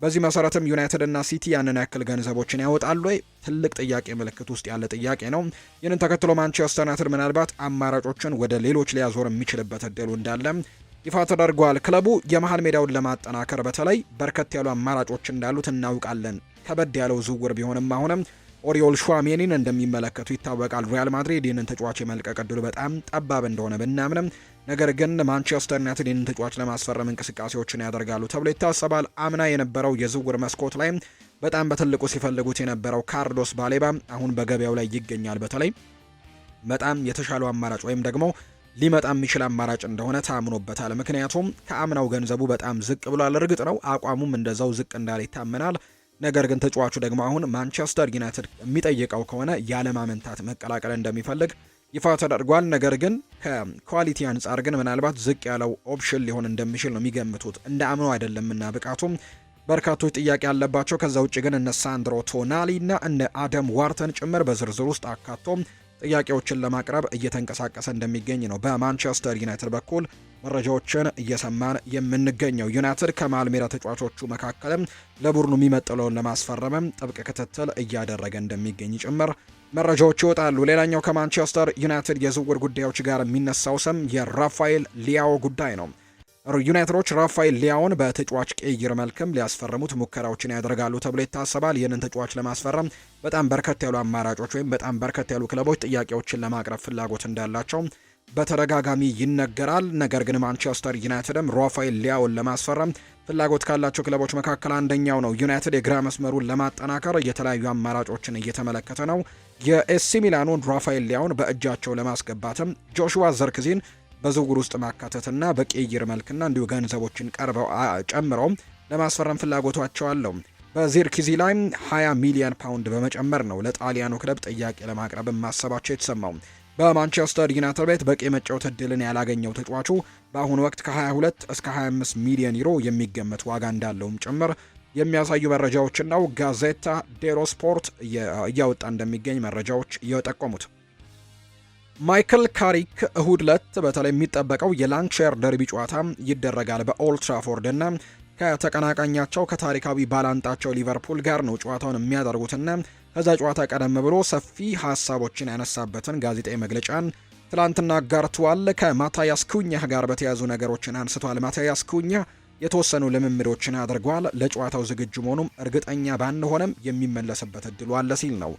በዚህ መሰረትም ዩናይትድ እና ሲቲ ያንን ያክል ገንዘቦችን ያወጣሉ ወይ? ትልቅ ጥያቄ ምልክት ውስጥ ያለ ጥያቄ ነው። ይህንን ተከትሎ ማንቸስተር ዩናይትድ ምናልባት አማራጮችን ወደ ሌሎች ሊያዞር የሚችልበት እድሉ እንዳለ ይፋ ተደርጓል። ክለቡ የመሃል ሜዳውን ለማጠናከር በተለይ በርከት ያሉ አማራጮች እንዳሉት እናውቃለን። ከበድ ያለው ዝውውር ቢሆንም አሁንም ኦሪዮል ሹዋሜኒን እንደሚመለከቱ ይታወቃል። ሪያል ማድሪድ ይህንን ተጫዋች የመልቀቅ እድሉ በጣም ጠባብ እንደሆነ ብናምንም ነገር ግን ማንቸስተር ዩናይትድ ይህንን ተጫዋች ለማስፈረም እንቅስቃሴዎችን ያደርጋሉ ተብሎ ይታሰባል። አምና የነበረው የዝውውር መስኮት ላይ በጣም በትልቁ ሲፈልጉት የነበረው ካርሎስ ባሌባ አሁን በገበያው ላይ ይገኛል። በተለይ በጣም የተሻለው አማራጭ ወይም ደግሞ ሊመጣ የሚችል አማራጭ እንደሆነ ታምኖበታል። ምክንያቱም ከአምናው ገንዘቡ በጣም ዝቅ ብሏል። እርግጥ ነው አቋሙም እንደዛው ዝቅ እንዳለ ይታመናል። ነገር ግን ተጫዋቹ ደግሞ አሁን ማንቸስተር ዩናይትድ የሚጠይቀው ከሆነ ያለማመንታት መቀላቀል እንደሚፈልግ ይፋ ተደርጓል። ነገር ግን ከኳሊቲ አንጻር ግን ምናልባት ዝቅ ያለው ኦፕሽን ሊሆን እንደሚችል ነው የሚገምቱት። እንደ አምኖ አይደለምና ብቃቱም በርካቶች ጥያቄ ያለባቸው። ከዛ ውጭ ግን እነ ሳንድሮ ቶናሊ እና እነ አደም ዋርተን ጭምር በዝርዝር ውስጥ አካቶ ጥያቄዎችን ለማቅረብ እየተንቀሳቀሰ እንደሚገኝ ነው በማንቸስተር ዩናይትድ በኩል መረጃዎችን እየሰማን የምንገኘው። ዩናይትድ ከመሃል ሜዳ ተጫዋቾቹ መካከልም ለቡድኑ የሚመጥለውን ለማስፈረምም ጥብቅ ክትትል እያደረገ እንደሚገኝ ጭምር መረጃዎች ይወጣሉ። ሌላኛው ከማንቸስተር ዩናይትድ የዝውውር ጉዳዮች ጋር የሚነሳው ስም የራፋኤል ሊያኦ ጉዳይ ነው። ዩናይትዶች ራፋኤል ሊያውን በተጫዋች ቅይር መልክም ሊያስፈርሙት ሙከራዎችን ያደርጋሉ ተብሎ ይታሰባል። ይህንን ተጫዋች ለማስፈረም በጣም በርከት ያሉ አማራጮች ወይም በጣም በርከት ያሉ ክለቦች ጥያቄዎችን ለማቅረብ ፍላጎት እንዳላቸው በተደጋጋሚ ይነገራል። ነገር ግን ማንቸስተር ዩናይትድም ራፋኤል ሊያውን ለማስፈረም ፍላጎት ካላቸው ክለቦች መካከል አንደኛው ነው። ዩናይትድ የግራ መስመሩን ለማጠናከር የተለያዩ አማራጮችን እየተመለከተ ነው። የኤሲ ሚላኑን ራፋኤል ሊያውን በእጃቸው ለማስገባትም ጆሹዋ ዘርክዚን በዝውውር ውስጥ ማካተትና በቅይር መልክና እንዲሁ ገንዘቦችን ቀርበው ጨምረው ለማስፈረም ፍላጎታቸው አለው። በዚርክዚ ላይ 20 ሚሊዮን ፓውንድ በመጨመር ነው ለጣሊያኑ ክለብ ጥያቄ ለማቅረብ ማሰባቸው የተሰማው። በማንቸስተር ዩናይትድ ቤት በቂ መጫወት እድልን ያላገኘው ተጫዋቹ በአሁኑ ወቅት ከ22 እስከ 25 ሚሊዮን ዩሮ የሚገመት ዋጋ እንዳለውም ጭምር የሚያሳዩ መረጃዎችን ነው ጋዜታ ዴሎ ስፖርት እያወጣ እንደሚገኝ መረጃዎች እየጠቆሙት። ማይክል ካሪክ እሁድ ዕለት በተለይ የሚጠበቀው የላንክሻየር ደርቢ ጨዋታ ይደረጋል በኦልድ ትራፎርድ እና ከተቀናቃኛቸው ከታሪካዊ ባላንጣቸው ሊቨርፑል ጋር ነው ጨዋታውን የሚያደርጉትና ከዛ ጨዋታ ቀደም ብሎ ሰፊ ሀሳቦችን ያነሳበትን ጋዜጣዊ መግለጫን ትላንትና አጋርቷል። ከማታያስ ኩኛህ ጋር በተያዙ ነገሮችን አንስቷል። ማታያስ ኩኛህ የተወሰኑ ልምምዶችን አድርጓል። ለጨዋታው ዝግጁ መሆኑም እርግጠኛ ባንሆንም የሚመለስበት እድሉ አለ ሲል ነው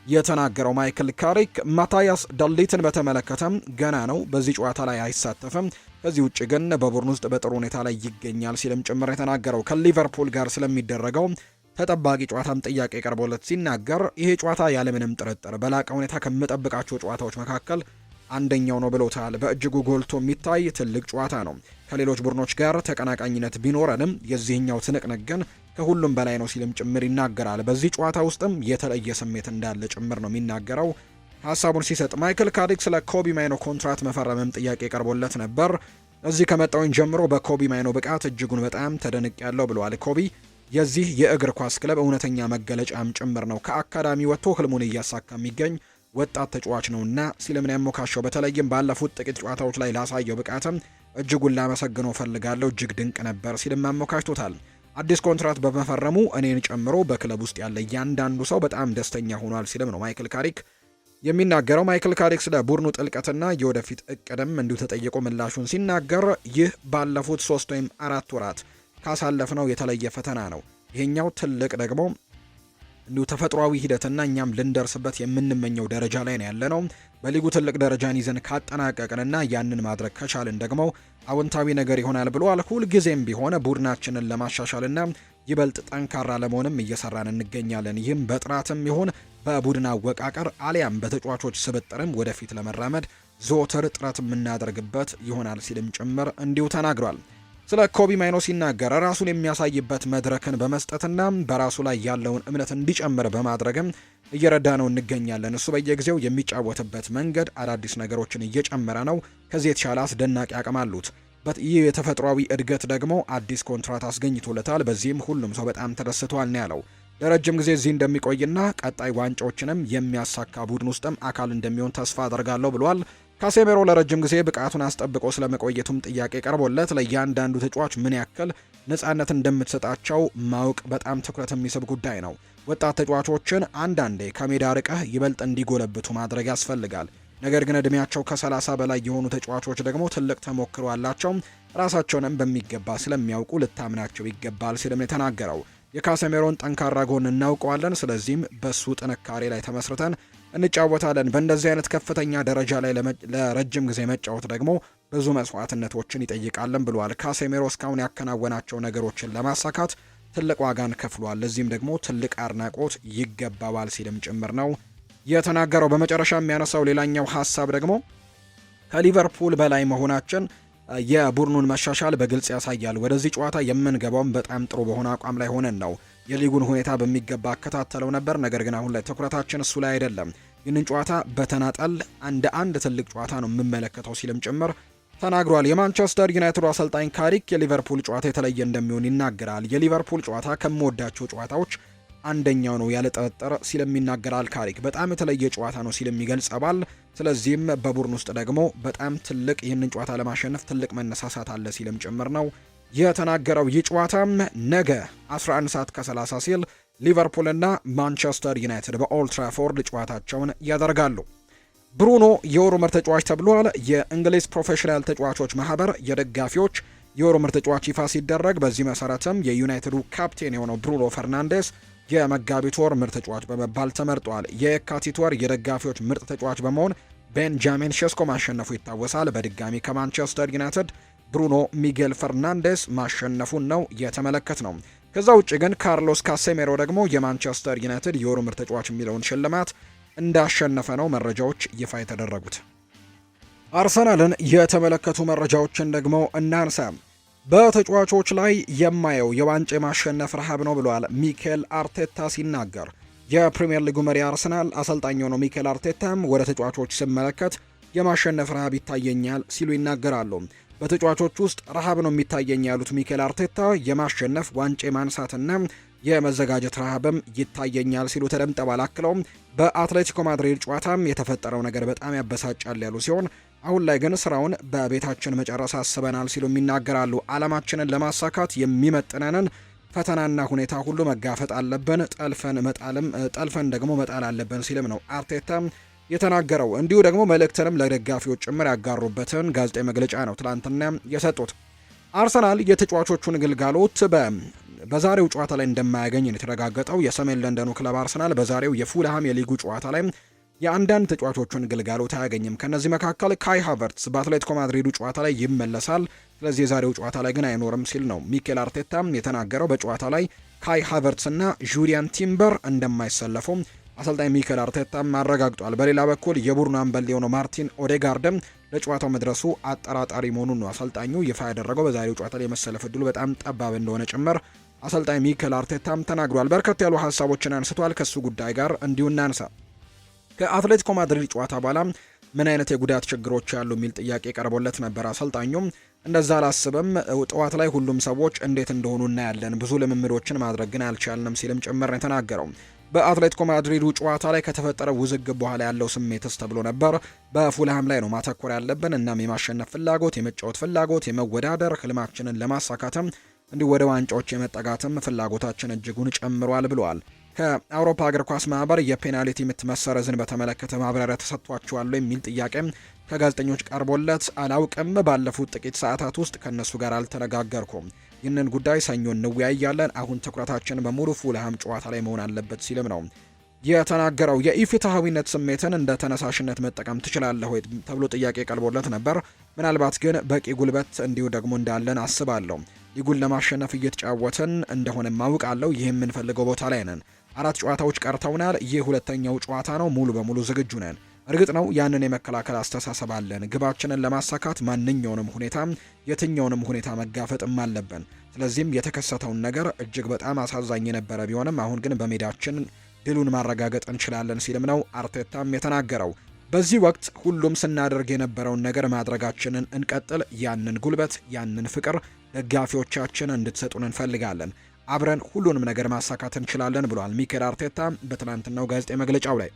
የተናገረው ማይክል ካሪክ። ማታያስ ዳሊትን በተመለከተም ገና ነው፣ በዚህ ጨዋታ ላይ አይሳተፍም። ከዚህ ውጭ ግን በቡድን ውስጥ በጥሩ ሁኔታ ላይ ይገኛል ሲልም ጭምር የተናገረው ከሊቨርፑል ጋር ስለሚደረገው ተጠባቂ ጨዋታም ጥያቄ ቀርቦለት ሲናገር ይሄ ጨዋታ ያለምንም ጥርጥር በላቀ ሁኔታ ከምጠብቃቸው ጨዋታዎች መካከል አንደኛው ነው ብሎታል። በእጅጉ ጎልቶ የሚታይ ትልቅ ጨዋታ ነው። ከሌሎች ቡድኖች ጋር ተቀናቃኝነት ቢኖረንም የዚህኛው ትንቅንቅ ግን ከሁሉም በላይ ነው ሲልም ጭምር ይናገራል። በዚህ ጨዋታ ውስጥም የተለየ ስሜት እንዳለ ጭምር ነው የሚናገረው ሀሳቡን ሲሰጥ። ማይክል ካሪክ ስለ ኮቢ ማይኖ ኮንትራት መፈረምም ጥያቄ ቀርቦለት ነበር። እዚህ ከመጣውኝ ጀምሮ በኮቢ ማይኖ ብቃት እጅጉን በጣም ተደንቅ ያለው ብለዋል። ኮቢ የዚህ የእግር ኳስ ክለብ እውነተኛ መገለጫም ጭምር ነው። ከአካዳሚ ወጥቶ ህልሙን እያሳካ የሚገኝ ወጣት ተጫዋች ነውና ሲልም ነው ያሞካሸው። በተለይም ባለፉት ጥቂት ጨዋታዎች ላይ ላሳየው ብቃትም እጅጉን ላመሰግነው ፈልጋለሁ፣ እጅግ ድንቅ ነበር ሲልም አሞካሽቶታል። አዲስ ኮንትራት በመፈረሙ እኔን ጨምሮ በክለብ ውስጥ ያለ እያንዳንዱ ሰው በጣም ደስተኛ ሆኗል ሲልም ነው ማይክል ካሪክ የሚናገረው። ማይክል ካሪክ ስለ ቡድኑ ጥልቀትና የወደፊት እቅድም እንዲሁ ተጠይቆ ምላሹን ሲናገር ይህ ባለፉት 3 ወይም 4 ወራት ካሳለፍነው የተለየ ፈተና ነው። ይሄኛው ትልቅ ደግሞ እንዲሁ ተፈጥሯዊ ሂደትና እኛም ልንደርስበት የምንመኘው ደረጃ ላይ ነው ያለነው። በሊጉ ትልቅ ደረጃን ይዘን ካጠናቀቅንና ያንን ማድረግ ከቻልን ደግሞ አዎንታዊ ነገር ይሆናል ብሏል። ሁልጊዜም ቢሆን ቡድናችንን ለማሻሻልና ይበልጥ ጠንካራ ለመሆንም እየሰራን እንገኛለን። ይህም በጥራትም ይሁን በቡድን አወቃቀር አሊያም በተጫዋቾች ስብጥርም ወደፊት ለመራመድ ዘወትር ጥረት የምናደርግበት ይሆናል ሲልም ጭምር እንዲሁ ተናግሯል። ስለ ኮቢ ማይኖ ሲናገር ራሱን የሚያሳይበት መድረክን በመስጠትና በራሱ ላይ ያለውን እምነት እንዲጨምር በማድረግም እየረዳ ነው እንገኛለን። እሱ በየጊዜው የሚጫወትበት መንገድ አዳዲስ ነገሮችን እየጨመረ ነው። ከዚህ የተሻለ አስደናቂ አቅም አሉት። ይህ የተፈጥሯዊ እድገት ደግሞ አዲስ ኮንትራት አስገኝቶለታል። በዚህም ሁሉም ሰው በጣም ተደስቷል ነው ያለው። ለረጅም ጊዜ እዚህ እንደሚቆይና ቀጣይ ዋንጫዎችንም የሚያሳካ ቡድን ውስጥም አካል እንደሚሆን ተስፋ አደርጋለሁ ብሏል። ካሴሜሮ ለረጅም ጊዜ ብቃቱን አስጠብቆ ስለመቆየቱም ጥያቄ ቀርቦለት ለእያንዳንዱ ተጫዋች ምን ያክል ነፃነት እንደምትሰጣቸው ማወቅ በጣም ትኩረት የሚስብ ጉዳይ ነው። ወጣት ተጫዋቾችን አንዳንዴ ከሜዳ ርቀህ ይበልጥ እንዲጎለብቱ ማድረግ ያስፈልጋል። ነገር ግን እድሜያቸው ከ30 በላይ የሆኑ ተጫዋቾች ደግሞ ትልቅ ተሞክሮ አላቸው፣ ራሳቸውንም በሚገባ ስለሚያውቁ ልታምናቸው ይገባል ሲልም የተናገረው። የካሴሜሮን ጠንካራ ጎን እናውቀዋለን፣ ስለዚህም በሱ ጥንካሬ ላይ ተመስርተን እንጫወታለን። በእንደዚህ አይነት ከፍተኛ ደረጃ ላይ ለረጅም ጊዜ መጫወት ደግሞ ብዙ መስዋዕትነቶችን ይጠይቃለን ብሏል። ካሴሜሮ እስካሁን ያከናወናቸው ነገሮችን ለማሳካት ትልቅ ዋጋን ከፍሏል። ለዚህም ደግሞ ትልቅ አድናቆት ይገባዋል ሲልም ጭምር ነው የተናገረው። በመጨረሻ የሚያነሳው ሌላኛው ሀሳብ ደግሞ ከሊቨርፑል በላይ መሆናችን የቡድኑን መሻሻል በግልጽ ያሳያል። ወደዚህ ጨዋታ የምንገባውም በጣም ጥሩ በሆነ አቋም ላይ ሆነን ነው። የሊጉን ሁኔታ በሚገባ አከታተለው ነበር፣ ነገር ግን አሁን ላይ ትኩረታችን እሱ ላይ አይደለም። ይህንን ጨዋታ በተናጠል እንደ አንድ ትልቅ ጨዋታ ነው የምመለከተው ሲልም ጭምር ተናግሯል። የማንቸስተር ዩናይትድ አሰልጣኝ ካሪክ የሊቨርፑል ጨዋታ የተለየ እንደሚሆን ይናገራል። የሊቨርፑል ጨዋታ ከምወዳቸው ጨዋታዎች አንደኛው ነው ያለ ጥርጥር ሲልም ይናገራል። ካሪክ በጣም የተለየ ጨዋታ ነው ሲልም ይገልጸዋል። ስለዚህም በቡድን ውስጥ ደግሞ በጣም ትልቅ ይህንን ጨዋታ ለማሸነፍ ትልቅ መነሳሳት አለ ሲልም ጭምር ነው የተናገረው። ይህ ጨዋታም ነገ 11 ሰዓት ከ30 ሲል ሊቨርፑልና ማንቸስተር ዩናይትድ በኦልድ ትራፎርድ ጨዋታቸውን ያደርጋሉ። ብሩኖ የወሩ ምርጥ ተጫዋች ተብሏል። የእንግሊዝ ፕሮፌሽናል ተጫዋቾች ማህበር የደጋፊዎች የወሩ ምርጥ ተጫዋች ይፋ ሲደረግ በዚህ መሰረትም የዩናይትዱ ካፕቴን የሆነው ብሩኖ ፈርናንዴስ የመጋቢት ወር ምርጥ ተጫዋች በመባል ተመርጧል። የካቲት ወር የደጋፊዎች ምርጥ ተጫዋች በመሆን ቤንጃሚን ሼስኮ ማሸነፉ ይታወሳል። በድጋሚ ከማንቸስተር ዩናይትድ ብሩኖ ሚጌል ፈርናንዴስ ማሸነፉን ነው የተመለከት ነው። ከዛ ውጭ ግን ካርሎስ ካሴሜሮ ደግሞ የማንቸስተር ዩናይትድ የወሩ ምርጥ ተጫዋች የሚለውን ሽልማት እንዳሸነፈ ነው መረጃዎች ይፋ የተደረጉት። አርሰናልን የተመለከቱ መረጃዎችን ደግሞ እናንሳ። በተጫዋቾች ላይ የማየው የዋንጫ ማሸነፍ ረሃብ ነው ብሏል ሚኬል አርቴታ ሲናገር። የፕሪሚየር ሊጉ መሪ አርሰናል አሰልጣኝ የሆነው ሚኬል አርቴታም ወደ ተጫዋቾች ሲመለከት የማሸነፍ ረሃብ ይታየኛል ሲሉ ይናገራሉ። በተጫዋቾች ውስጥ ረሃብ ነው የሚታየኝ ያሉት ሚኬል አርቴታ የማሸነፍ ዋንጫ ማንሳትና የመዘጋጀት ረሃብም ይታየኛል ሲሉ ተደምጠዋል። አክለውም በአትሌቲኮ ማድሪድ ጨዋታም የተፈጠረው ነገር በጣም ያበሳጫል ያሉ ሲሆን አሁን ላይ ግን ስራውን በቤታችን መጨረስ አስበናል ሲሉ ይናገራሉ። ዓላማችንን ለማሳካት የሚመጥነንን ፈተናና ሁኔታ ሁሉ መጋፈጥ አለብን፣ ጠልፈን ደግሞ መጣል አለብን ሲልም ነው አርቴታ የተናገረው። እንዲሁ ደግሞ መልእክትንም ለደጋፊዎች ጭምር ያጋሩበትን ጋዜጣዊ መግለጫ ነው ትላንትና የሰጡት። አርሰናል የተጫዋቾቹን ግልጋሎት በዛሬው ጨዋታ ላይ እንደማያገኝ ነው የተረጋገጠው። የሰሜን ለንደኑ ክለብ አርሰናል በዛሬው የፉልሃም የሊጉ ጨዋታ ላይ የአንዳንድ ተጫዋቾቹን ግልጋሎት አያገኝም። ከነዚህ መካከል ካይ ሃቨርትስ በአትሌቲኮ ማድሪዱ ጨዋታ ላይ ይመለሳል፣ ስለዚህ የዛሬው ጨዋታ ላይ ግን አይኖርም ሲል ነው ሚኬል አርቴታ የተናገረው። በጨዋታ ላይ ካይ ሃቨርትስ እና ጁሪያን ቲምበር እንደማይሰለፉ አሰልጣኝ ሚኬል አርቴታ አረጋግጧል። በሌላ በኩል የቡድኑ አምበል የሆነው ማርቲን ኦዴጋርድም ለጨዋታው መድረሱ አጠራጣሪ መሆኑን ነው አሰልጣኙ ይፋ ያደረገው። በዛሬው ጨዋታ ላይ የመሰለፍ ዕድሉ በጣም ጠባብ እንደሆነ ጭምር አሰልጣኝ ሚኬል አርቴታም ተናግሯል። በርከት ያሉ ሀሳቦችን አንስቷል። ከሱ ጉዳይ ጋር እንዲሁ እናንሳ። ከአትሌቲኮ ማድሪድ ጨዋታ በኋላ ምን አይነት የጉዳት ችግሮች ያሉ የሚል ጥያቄ ቀርቦለት ነበር። አሰልጣኙም እንደዛ አላስብም፣ ጠዋት ላይ ሁሉም ሰዎች እንዴት እንደሆኑ እናያለን፣ ብዙ ልምምዶችን ማድረግ ግን አልቻልንም ሲልም ጭምር ነው የተናገረው። በአትሌቲኮ ማድሪዱ ጨዋታ ላይ ከተፈጠረ ውዝግብ በኋላ ያለው ስሜትስ ተብሎ ነበር። በፉልሃም ላይ ነው ማተኮር ያለብን፣ እናም የማሸነፍ ፍላጎት፣ የመጫወት ፍላጎት፣ የመወዳደር ህልማችንን ለማሳካትም እንዲሁ ወደ ዋንጫዎች የመጠጋትም ፍላጎታችን እጅጉን ጨምሯል ብለዋል። ከአውሮፓ እግር ኳስ ማህበር የፔናልቲ ምት መሰረዝን በተመለከተ ማብራሪያ ተሰጥቷቸዋል የሚል ጥያቄ ከጋዜጠኞች ቀርቦለት አላውቅም፣ ባለፉት ጥቂት ሰዓታት ውስጥ ከነሱ ጋር አልተነጋገርኩም፣ ይህንን ጉዳይ ሰኞ እንወያያለን፣ አሁን ትኩረታችን በሙሉ ፉልሃም ጨዋታ ላይ መሆን አለበት ሲልም ነው የተናገረው። የኢፍትሐዊነት ስሜትን እንደ ተነሳሽነት መጠቀም ትችላለህ ወይ ተብሎ ጥያቄ ቀርቦለት ነበር። ምናልባት ግን በቂ ጉልበት እንዲሁ ደግሞ እንዳለን አስባለሁ። ሊጉን ለማሸነፍ እየተጫወትን እንደሆነ ማውቃለሁ። ይህ የምንፈልገው ቦታ ላይ ነን። 4 ጨዋታዎች ቀርተውናል። ይህ ሁለተኛው ጨዋታ ነው። ሙሉ በሙሉ ዝግጁ ነን። እርግጥ ነው ያንን የመከላከል አስተሳሰብ አለን። ግባችንን ለማሳካት ማንኛውንም ሁኔታ የትኛውንም ሁኔታ መጋፈጥም አለብን። ስለዚህም የተከሰተውን ነገር እጅግ በጣም አሳዛኝ የነበረ ቢሆንም አሁን ግን በሜዳችን ድሉን ማረጋገጥ እንችላለን ሲልም ነው አርቴታም የተናገረው። በዚህ ወቅት ሁሉም ስናደርግ የነበረውን ነገር ማድረጋችንን እንቀጥል። ያንን ጉልበት፣ ያንን ፍቅር ደጋፊዎቻችን እንድትሰጡን እንፈልጋለን። አብረን ሁሉንም ነገር ማሳካት እንችላለን ብሏል ሚኬል አርቴታ በትናንትናው ጋዜጣዊ መግለጫው ላይ።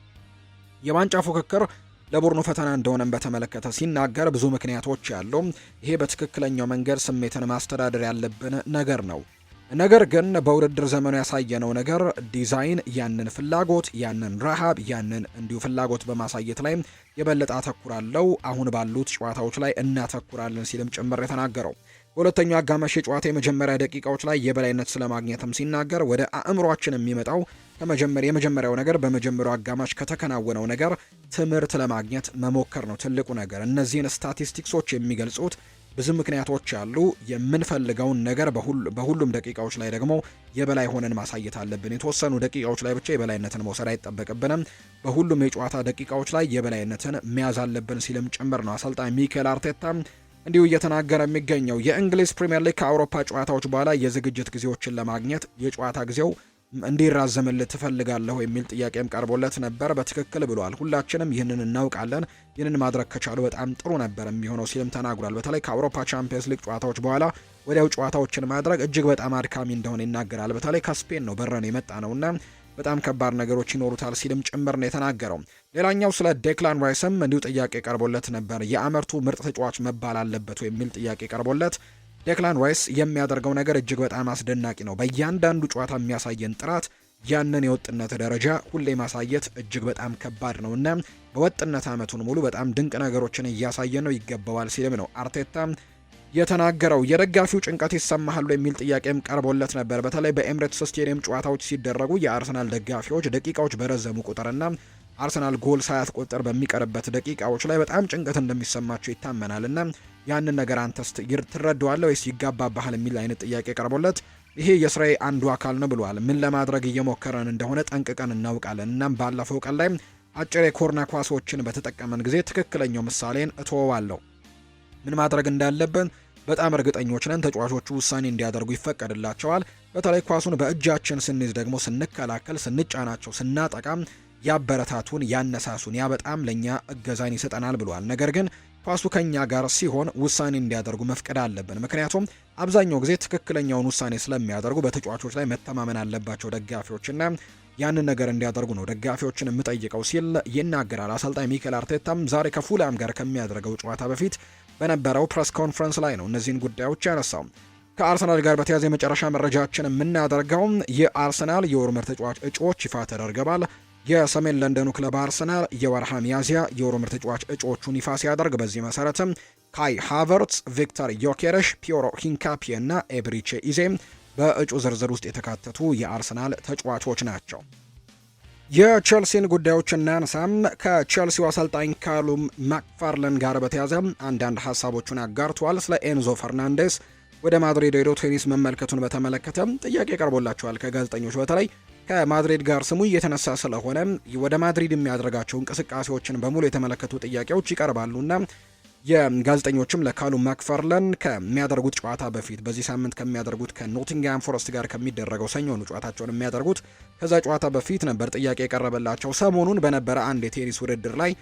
የዋንጫ ፉክክር ለቡድኑ ፈተና እንደሆነም በተመለከተ ሲናገር ብዙ ምክንያቶች ያሉ፣ ይሄ በትክክለኛው መንገድ ስሜትን ማስተዳደር ያለብን ነገር ነው። ነገር ግን በውድድር ዘመኑ ያሳየነው ነገር ዲዛይን ያንን ፍላጎት፣ ያንን ረሃብ፣ ያንን እንዲሁ ፍላጎት በማሳየት ላይ የበለጠ አተኩራለሁ። አሁን ባሉት ጨዋታዎች ላይ እናተኩራለን ሲልም ጭምር የተናገረው። በሁለተኛው አጋማሽ የጨዋታ የመጀመሪያ ደቂቃዎች ላይ የበላይነት ስለማግኘትም ሲናገር ወደ አእምሯችን የሚመጣው የመጀመሪያው ነገር በመጀመሪያው አጋማሽ ከተከናወነው ነገር ትምህርት ለማግኘት መሞከር ነው ትልቁ ነገር። እነዚህን ስታቲስቲክሶች የሚገልጹት ብዙ ምክንያቶች አሉ። የምንፈልገውን ነገር በሁሉም ደቂቃዎች ላይ ደግሞ የበላይ ሆነን ማሳየት አለብን። የተወሰኑ ደቂቃዎች ላይ ብቻ የበላይነትን መውሰድ አይጠበቅብንም። በሁሉም የጨዋታ ደቂቃዎች ላይ የበላይነትን መያዝ አለብን ሲልም ጭምር ነው አሰልጣኝ ሚኬል አርቴታ እንዲሁ እየተናገረ የሚገኘው። የእንግሊዝ ፕሪምየር ሊግ ከአውሮፓ ጨዋታዎች በኋላ የዝግጅት ጊዜዎችን ለማግኘት የጨዋታ ጊዜው እንዲራዘምልህ ትፈልጋለህ የሚል ጥያቄም ቀርቦለት ነበር። በትክክል ብሏል። ሁላችንም ይህንን እናውቃለን። ይህንን ማድረግ ከቻሉ በጣም ጥሩ ነበር የሚሆነው ሲልም ተናግሯል። በተለይ ከአውሮፓ ቻምፒየንስ ሊግ ጨዋታዎች በኋላ ወዲያው ጨዋታዎችን ማድረግ እጅግ በጣም አድካሚ እንደሆነ ይናገራል። በተለይ ከስፔን ነው በረን የመጣ ነውና በጣም ከባድ ነገሮች ይኖሩታል ሲልም ጭምር ነው የተናገረው። ሌላኛው ስለ ዴክላን ራይስም እንዲሁ ጥያቄ ቀርቦለት ነበር። የአመቱ ምርጥ ተጫዋች መባል አለበት የሚል ጥያቄ ቀርቦለት ዴክላን ራይስ የሚያደርገው ነገር እጅግ በጣም አስደናቂ ነው። በእያንዳንዱ ጨዋታ የሚያሳየን ጥራት፣ ያንን የወጥነት ደረጃ ሁሌ ማሳየት እጅግ በጣም ከባድ ነው እና በወጥነት አመቱን ሙሉ በጣም ድንቅ ነገሮችን እያሳየ ነው፣ ይገባዋል ሲልም ነው አርቴታ የተናገረው። የደጋፊው ጭንቀት ይሰማሃል የሚል ጥያቄም ቀርቦለት ነበር። በተለይ በኤምሬትስ ስቴዲየም ጨዋታዎች ሲደረጉ የአርሰናል ደጋፊዎች ደቂቃዎች በረዘሙ ቁጥርና አርሰናል ጎል ሳያስቆጠር በሚቀርበት ደቂቃዎች ላይ በጣም ጭንቀት እንደሚሰማቸው ይታመናል እና ያንን ነገር አንተስ ትረዳዋለህ ወይስ ይጋባባሃል የሚል አይነት ጥያቄ ቀርቦለት ይሄ የስራዬ አንዱ አካል ነው ብሏል። ምን ለማድረግ እየሞከረን እንደሆነ ጠንቅቀን እናውቃለን። እናም ባለፈው ቀን ላይ አጭር የኮርና ኳሶችን በተጠቀመን ጊዜ ትክክለኛው ምሳሌን እተወዋለሁ። ምን ማድረግ እንዳለብን በጣም እርግጠኞች ነን። ተጫዋቾቹ ውሳኔ እንዲያደርጉ ይፈቀድላቸዋል። በተለይ ኳሱን በእጃችን ስንይዝ ደግሞ ስንከላከል፣ ስንጫናቸው፣ ስናጠቃም ያበረታቱን፣ ያነሳሱን። ያ በጣም ለኛ እገዛን ይሰጠናል ብሏል። ነገር ግን ኳሱ ከኛ ጋር ሲሆን ውሳኔ እንዲያደርጉ መፍቀድ አለብን። ምክንያቱም አብዛኛው ጊዜ ትክክለኛውን ውሳኔ ስለሚያደርጉ በተጫዋቾች ላይ መተማመን አለባቸው ደጋፊዎችና ያንን ነገር እንዲያደርጉ ነው ደጋፊዎችን የምጠይቀው ሲል ይናገራል። አሰልጣኝ ሚኬል አርቴታም ዛሬ ከፉላም ጋር ከሚያደርገው ጨዋታ በፊት በነበረው ፕሬስ ኮንፈረንስ ላይ ነው እነዚህን ጉዳዮች ያነሳው። ከአርሰናል ጋር በተያያዘ የመጨረሻ መረጃችን የምናደርገው የአርሰናል የወር ምርጥ ተጫዋች እጩዎች ይፋ ተደርገዋል። የሰሜን ለንደኑ ክለብ አርሰናል የወርሃ ሚያዝያ የወር ምርጥ ተጫዋች እጩዎቹን ይፋ ሲያደርግ በዚህ መሰረትም ካይ ሃቨርትስ፣ ቪክተር ዮኬረሽ፣ ፒዮሮ ሂንካፒ እና ኤብሪቼ ኢዜ በእጩ ዝርዝር ውስጥ የተካተቱ የአርሰናል ተጫዋቾች ናቸው። የቼልሲን ጉዳዮች እናንሳም። ከቼልሲው አሰልጣኝ ካሉም ማክፋርለን ጋር በተያዘ አንዳንድ ሀሳቦቹን አጋርቷል። ስለ ኤንዞ ፈርናንዴስ ወደ ማድሪድ ሄዶ ቴኒስ መመልከቱን በተመለከተ ጥያቄ ቀርቦላቸዋል ከጋዜጠኞች። በተለይ ከማድሪድ ጋር ስሙ እየተነሳ ስለሆነ ወደ ማድሪድ የሚያደርጋቸው እንቅስቃሴዎችን በሙሉ የተመለከቱ ጥያቄዎች ይቀርባሉና የጋዜጠኞችም ለካሉም ማክፋርለን ከሚያደርጉት ጨዋታ በፊት በዚህ ሳምንት ከሚያደርጉት ከኖቲንግሃም ፎረስት ጋር ከሚደረገው ሰኞኑ ጨዋታቸውን የሚያደርጉት ከዛ ጨዋታ በፊት ነበር ጥያቄ የቀረበላቸው። ሰሞኑን በነበረ አንድ የቴኒስ ውድድር ላይ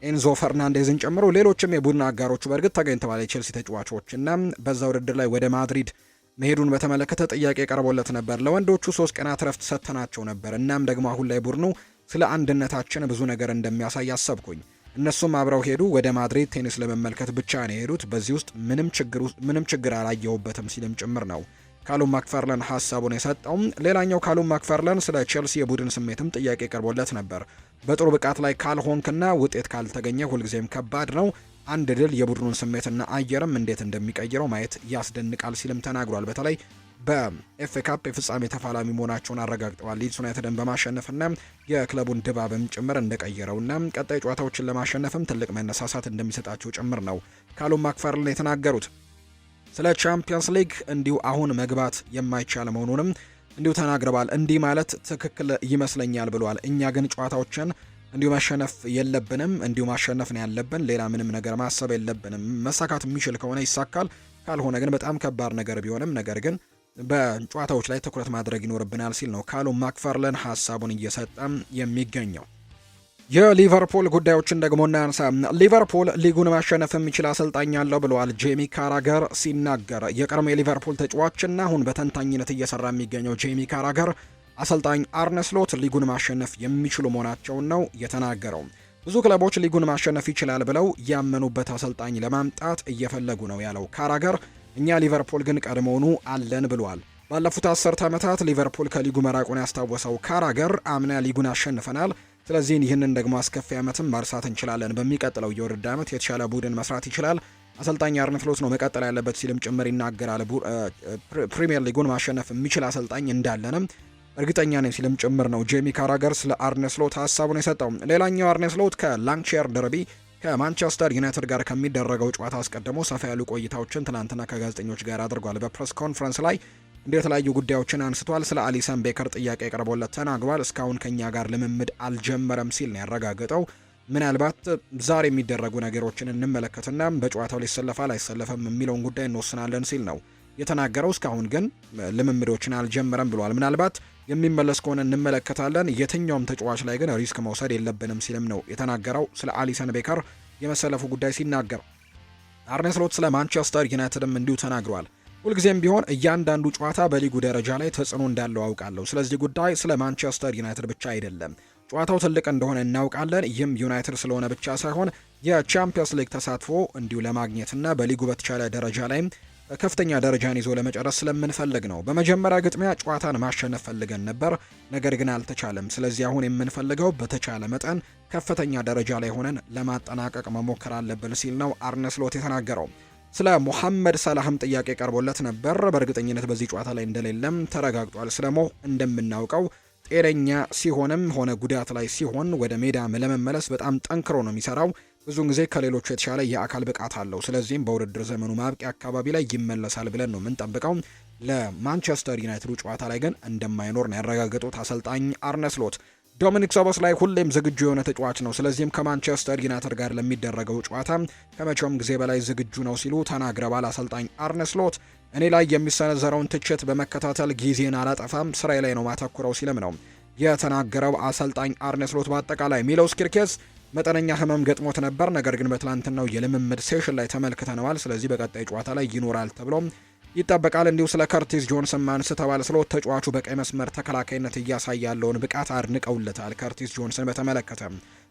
ኤንዞ ፈርናንዴዝን ጨምሮ ሌሎችም የቡድን አጋሮቹ በእርግጥ ተገኝተዋል የቼልሲ ተጫዋቾች እና በዛ ውድድር ላይ ወደ ማድሪድ መሄዱን በተመለከተ ጥያቄ ቀርቦለት ነበር። ለወንዶቹ 3 ቀናት ረፍት ሰጥተናቸው ነበር። እናም ደግሞ አሁን ላይ ቡድኑ ስለ አንድነታችን ብዙ ነገር እንደሚያሳይ አሰብኩኝ። እነሱም አብረው ሄዱ። ወደ ማድሪድ ቴኒስ ለመመልከት ብቻ ነው የሄዱት። በዚህ ውስጥ ምንም ችግር አላየሁበትም ሲልም ጭምር ነው ካሉም ማክፋርለን ሀሳቡን የሰጠው። ሌላኛው ካሉም ማክፋርለን ስለ ቼልሲ የቡድን ስሜትም ጥያቄ ቀርቦለት ነበር። በጥሩ ብቃት ላይ ካልሆንክና ውጤት ካልተገኘ ሁልጊዜም ከባድ ነው። አንድ ድል የቡድኑን ስሜትና አየርም እንዴት እንደሚቀይረው ማየት ያስደንቃል ሲልም ተናግሯል። በተለይ በኤፍኤ ካፕ የፍጻሜ ተፋላሚ መሆናቸውን አረጋግጠዋል። ሊድስ ዩናይትድን በማሸነፍና የክለቡን ድባብም ጭምር እንደቀየረውና ቀጣይ ጨዋታዎችን ለማሸነፍም ትልቅ መነሳሳት እንደሚሰጣቸው ጭምር ነው ካሉም ማክፋርለን የተናገሩት። ስለ ቻምፒየንስ ሊግ እንዲሁ አሁን መግባት የማይቻል መሆኑንም እንዲሁ ተናግረዋል። እንዲህ ማለት ትክክል ይመስለኛል ብለዋል። እኛ ግን ጨዋታዎችን እንዲሁ ማሸነፍ የለብንም፣ እንዲሁ ማሸነፍ ነው ያለብን። ሌላ ምንም ነገር ማሰብ የለብንም። መሳካት የሚችል ከሆነ ይሳካል፣ ካልሆነ ግን በጣም ከባድ ነገር ቢሆንም ነገር ግን በጨዋታዎች ላይ ትኩረት ማድረግ ይኖርብናል ሲል ነው ካሉም ማክፋርለን ሀሳቡን እየሰጠ የሚገኘው። የሊቨርፑል ጉዳዮችን ደግሞ እናንሳ። ሊቨርፑል ሊጉን ማሸነፍ የሚችል አሰልጣኝ አለው ብለዋል ጄሚ ካራገር ሲናገር። የቀድሞ የሊቨርፑል ተጫዋችና አሁን በተንታኝነት እየሰራ የሚገኘው ጄሚ ካራገር አሰልጣኝ አርነ ስሎት ሊጉን ማሸነፍ የሚችሉ መሆናቸውን ነው የተናገረው። ብዙ ክለቦች ሊጉን ማሸነፍ ይችላል ብለው ያመኑበት አሰልጣኝ ለማምጣት እየፈለጉ ነው ያለው ካራገር፣ እኛ ሊቨርፑል ግን ቀድሞውኑ አለን ብሏል። ባለፉት 10 ዓመታት ሊቨርፑል ከሊጉ መራቁን ያስታወሰው ካራገር አምና ሊጉን አሸንፈናል፣ ስለዚህ ይህንን ደግሞ አስከፊ ዓመትም ማርሳት እንችላለን። በሚቀጥለው የውድድር ዓመት የተሻለ ቡድን መስራት ይችላል አሰልጣኝ አርነ ስሎት ነው መቀጠል ያለበት ሲልም ጭምር ይናገራል። ፕሪሚየር ሊጉን ማሸነፍ የሚችል አሰልጣኝ እንዳለንም እርግጠኛ ነኝ ሲልም ጭምር ነው ጄሚ ካራገር ስለ አርነ ስሎት ሀሳቡን የሰጠው። ሌላኛው አርነ ስሎት ከላንክሻየር ደርቢ ከማንቸስተር ዩናይትድ ጋር ከሚደረገው ጨዋታ አስቀድሞ ሰፋ ያሉ ቆይታዎችን ትናንትና ከጋዜጠኞች ጋር አድርጓል። በፕሬስ ኮንፈረንስ ላይ የተለያዩ ጉዳዮችን አንስቷል። ስለ አሊሰን ቤከር ጥያቄ ቀርቦለት ተናግሯል። እስካሁን ከኛ ጋር ልምምድ አልጀመረም ሲል ነው ያረጋገጠው። ምናልባት ዛሬ የሚደረጉ ነገሮችን እንመለከትና በጨዋታው ሊሰለፋል አይሰለፈም የሚለውን ጉዳይ እንወስናለን ሲል ነው የተናገረው። እስካሁን ግን ልምምዶችን አልጀመረም ብሏል። ምናልባት የሚመለስ ከሆነ እንመለከታለን። የትኛውም ተጫዋች ላይ ግን ሪስክ መውሰድ የለብንም ሲልም ነው የተናገረው። ስለ አሊሰን ቤከር የመሰለፉ ጉዳይ ሲናገር አርነ ስሎት ስለ ማንቸስተር ዩናይትድም እንዲሁ ተናግሯል። ሁልጊዜም ቢሆን እያንዳንዱ ጨዋታ በሊጉ ደረጃ ላይ ተጽዕኖ እንዳለው አውቃለሁ። ስለዚህ ጉዳይ ስለ ማንቸስተር ዩናይትድ ብቻ አይደለም። ጨዋታው ትልቅ እንደሆነ እናውቃለን። ይህም ዩናይትድ ስለሆነ ብቻ ሳይሆን የቻምፒየንስ ሊግ ተሳትፎ እንዲሁ ለማግኘትና በሊጉ በተቻለ ደረጃ ላይም ከፍተኛ ደረጃን ይዞ ለመጨረስ ስለምንፈልግ ነው። በመጀመሪያ ግጥሚያ ጨዋታን ማሸነፍ ፈልገን ነበር፣ ነገር ግን አልተቻለም። ስለዚህ አሁን የምንፈልገው በተቻለ መጠን ከፍተኛ ደረጃ ላይ ሆነን ለማጠናቀቅ መሞከር አለብን ሲል ነው አርነ ስሎት የተናገረው። ስለ ሙሐመድ ሰላህም ጥያቄ ቀርቦለት ነበር። በእርግጠኝነት በዚህ ጨዋታ ላይ እንደሌለም ተረጋግጧል። ስለሞ እንደምናውቀው ጤነኛ ሲሆንም ሆነ ጉዳት ላይ ሲሆን ወደ ሜዳ ለመመለስ በጣም ጠንክሮ ነው የሚሰራው። ብዙውን ጊዜ ከሌሎች የተሻለ የአካል ብቃት አለው። ስለዚህም በውድድር ዘመኑ ማብቂያ አካባቢ ላይ ይመለሳል ብለን ነው የምንጠብቀው። ለማንቸስተር ዩናይትዱ ጨዋታ ላይ ግን እንደማይኖር ነው ያረጋገጡት አሰልጣኝ አርነ ስሎት። ዶሚኒክ ሶቦስላይ ሁሌም ዝግጁ የሆነ ተጫዋች ነው። ስለዚህም ከማንቸስተር ዩናይትድ ጋር ለሚደረገው ጨዋታ ከመቼውም ጊዜ በላይ ዝግጁ ነው ሲሉ ተናግረዋል አሰልጣኝ አርነ ስሎት። እኔ ላይ የሚሰነዘረውን ትችት በመከታተል ጊዜን አላጠፋም፣ ስራዬ ላይ ነው ማተኩረው ሲልም ነው የተናገረው አሰልጣኝ አርነ ስሎት። በአጠቃላይ ሚሎስ ኪርኬዝ መጠነኛ ህመም ገጥሞት ነበር፣ ነገር ግን በትላንትናው የልምምድ ሴሽን ላይ ተመልክተነዋል። ስለዚህ በቀጣይ ጨዋታ ላይ ይኖራል ተብሎ ይጠበቃል። እንዲሁ ስለ ከርቲስ ጆንስን ማንስተዋል። ስሎት ተጫዋቹ በቀይ መስመር ተከላካይነት እያሳየ ያለውን ብቃት አድንቀውለታል። ከርቲስ ጆንስን በተመለከተ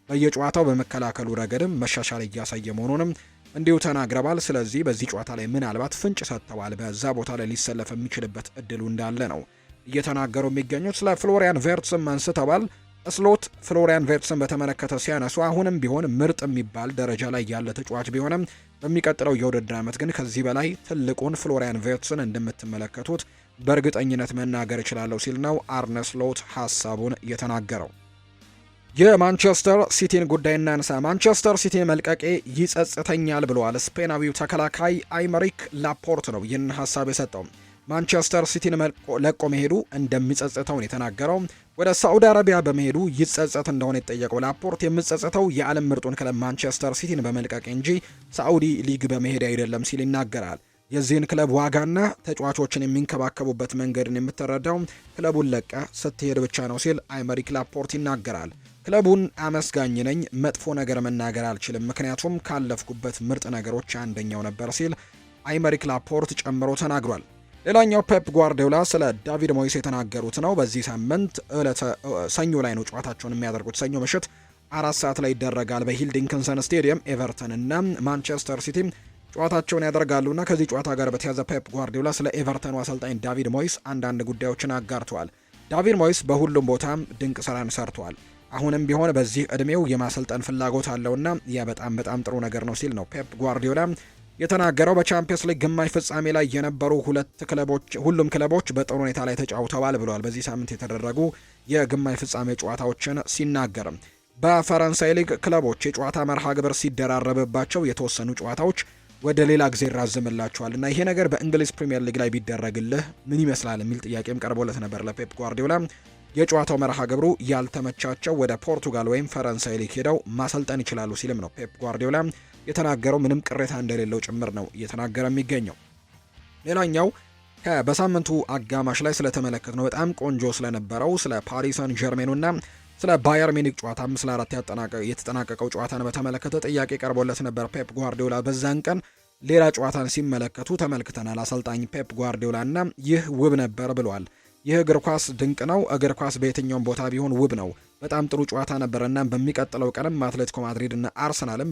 በየጨዋታው በመከላከሉ ረገድም መሻሻል እያሳየ መሆኑንም እንዲሁ ተናግረዋል። ስለዚህ በዚህ ጨዋታ ላይ ምናልባት ፍንጭ ሰጥተዋል በዛ ቦታ ላይ ሊሰለፍ የሚችልበት እድሉ እንዳለ ነው እየተናገሩ የሚገኙት። ስለ ፍሎሪያን ቬርትስም አንስተዋል። ስሎት ፍሎሪያን ቬርትስን በተመለከተ ሲያነሱ አሁንም ቢሆን ምርጥ የሚባል ደረጃ ላይ ያለ ተጫዋች ቢሆንም በሚቀጥለው የውድድር ዓመት ግን ከዚህ በላይ ትልቁን ፍሎሪያን ቬርትስን እንደምትመለከቱት በእርግጠኝነት መናገር እችላለሁ ሲል ነው አርነ ስሎት ሀሳቡን የተናገረው። የማንቸስተር ሲቲን ጉዳይ እናንሳ። ማንቸስተር ሲቲን መልቀቄ ይጸጽተኛል ብለዋል ስፔናዊው ተከላካይ አይመሪክ ላፖርት ነው ይህን ሀሳብ የሰጠው። ማንቸስተር ሲቲን ለቆ መሄዱ እንደሚጸጽተው ነው የተናገረው። ወደ ሳዑዲ አረቢያ በመሄዱ ይጸጸት እንደሆነ የተጠየቀው ላፖርት የምጸጸተው የዓለም ምርጡን ክለብ ማንቸስተር ሲቲን በመልቀቅ እንጂ ሳዑዲ ሊግ በመሄድ አይደለም ሲል ይናገራል። የዚህን ክለብ ዋጋና ተጫዋቾችን የሚንከባከቡበት መንገድን የምትረዳው ክለቡን ለቀ ስትሄድ ብቻ ነው ሲል አይመሪክ ላፖርት ይናገራል። ክለቡን አመስጋኝ ነኝ፣ መጥፎ ነገር መናገር አልችልም፣ ምክንያቱም ካለፍኩበት ምርጥ ነገሮች አንደኛው ነበር ሲል አይመሪክ ላፖርት ጨምሮ ተናግሯል። ሌላኛው ፔፕ ጓርዲዮላ ስለ ዳቪድ ሞይስ የተናገሩት ነው። በዚህ ሳምንት ሰኞ ላይ ነው ጨዋታቸውን የሚያደርጉት። ሰኞ ምሽት 4 ሰዓት ላይ ይደረጋል በሂልዲንግተን ስቴዲየም። ኤቨርተን እና ማንቸስተር ሲቲ ጨዋታቸውን ያደርጋሉና ከዚህ ጨዋታ ጋር በተያዘ ፔፕ ጓርዲዮላ ስለ ኤቨርተኑ አሰልጣኝ ዳቪድ ሞይስ አንዳንድ ጉዳዮችን አጋርተዋል። ዳቪድ ሞይስ በሁሉም ቦታም ድንቅ ስራን ሰርቷል። አሁንም ቢሆን በዚህ እድሜው የማሰልጠን ፍላጎት አለውና ያ በጣም ጥሩ ነገር ነው ሲል ነው ፔፕ ጓርዲዮላ የተናገረው። በቻምፒየንስ ሊግ ግማሽ ፍጻሜ ላይ የነበሩ ሁሉም ክለቦች በጥሩ ሁኔታ ላይ ተጫውተዋል ብለዋል። በዚህ ሳምንት የተደረጉ የግማሽ ፍጻሜ ጨዋታዎችን ሲናገርም በፈረንሳይ ሊግ ክለቦች የጨዋታ መርሃ ግብር ሲደራረብባቸው የተወሰኑ ጨዋታዎች ወደ ሌላ ጊዜ ይራዘምላቸዋል እና ይሄ ነገር በእንግሊዝ ፕሪሚየር ሊግ ላይ ቢደረግልህ ምን ይመስላል የሚል ጥያቄም ቀርቦለት ነበር ለፔፕ ጓርዲዮላ። የጨዋታው መርሃ ግብሩ ያልተመቻቸው ወደ ፖርቱጋል ወይም ፈረንሳይ ሊግ ሄደው ማሰልጠን ይችላሉ ሲልም ነው ፔፕ ጓርዲዮላ የተናገረው። ምንም ቅሬታ እንደሌለው ጭምር ነው እየተናገረ የሚገኘው። ሌላኛው በሳምንቱ አጋማሽ ላይ ስለተመለከት ነው በጣም ቆንጆ ስለነበረው ስለ ፓሪስ ሰን ዠርሜኑና ስለ ባየር ሚኒክ ጨዋታ 5-4 የተጠናቀቀው ጨዋታን በተመለከተ ጥያቄ ቀርቦለት ነበር ፔፕ ጓርዲዮላ። በዛን ቀን ሌላ ጨዋታን ሲመለከቱ ተመልክተናል አሰልጣኝ ፔፕ ጓርዲዮላ እና ይህ ውብ ነበር ብሏል። ይህ እግር ኳስ ድንቅ ነው። እግር ኳስ በየትኛውም ቦታ ቢሆን ውብ ነው። በጣም ጥሩ ጨዋታ ነበርና በሚቀጥለው ቀንም አትሌቲኮ ማድሪድ እና አርሰናልም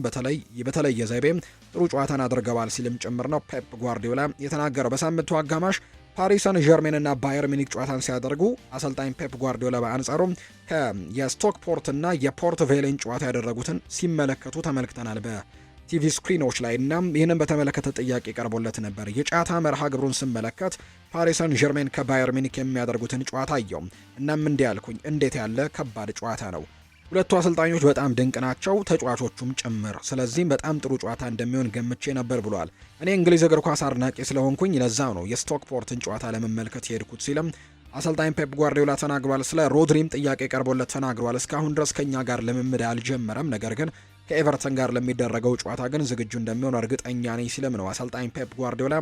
በተለየ ዘይቤ ጥሩ ጨዋታን አድርገዋል ሲልም ጭምር ነው ፔፕ ጓርዲዮላ የተናገረው። በሳምንቱ አጋማሽ ፓሪስ ሰን ዠርሜን እና ባየር ሚኒክ ጨዋታን ሲያደርጉ አሰልጣኝ ፔፕ ጓርዲዮላ በአንጻሩ የስቶክፖርት እና የፖርት ቬሌን ጨዋታ ያደረጉትን ሲመለከቱ ተመልክተናል በቲቪ ስክሪኖች ላይ እና ይህንን በተመለከተ ጥያቄ ቀርቦለት ነበር። የጨዋታ መርሃ ግብሩን ስመለከት ፓሪስ ሰን ዠርሜን ከባየር ሚኒክ የሚያደርጉትን ጨዋታ አየው። እናም እንዲህ ያልኩኝ እንዴት ያለ ከባድ ጨዋታ ነው። ሁለቱ አሰልጣኞች በጣም ድንቅ ናቸው፣ ተጫዋቾቹም ጭምር። ስለዚህም በጣም ጥሩ ጨዋታ እንደሚሆን ገምቼ ነበር ብሏል። እኔ እንግሊዝ እግር ኳስ አድናቂ ስለሆንኩኝ ለዛው ነው የስቶክፖርትን ጨዋታ ለመመልከት የሄድኩት ሲልም አሰልጣኝ ፔፕ ጓርዲዮላ ተናግሯል። ስለ ሮድሪም ጥያቄ ቀርቦለት ተናግሯል። እስካሁን ድረስ ከኛ ጋር ልምምድ አልጀመረም፣ ነገር ግን ከኤቨርተን ጋር ለሚደረገው ጨዋታ ግን ዝግጁ እንደሚሆን እርግጠኛ ነኝ ሲልም ነው አሰልጣኝ ፔፕ ጓርዲዮላ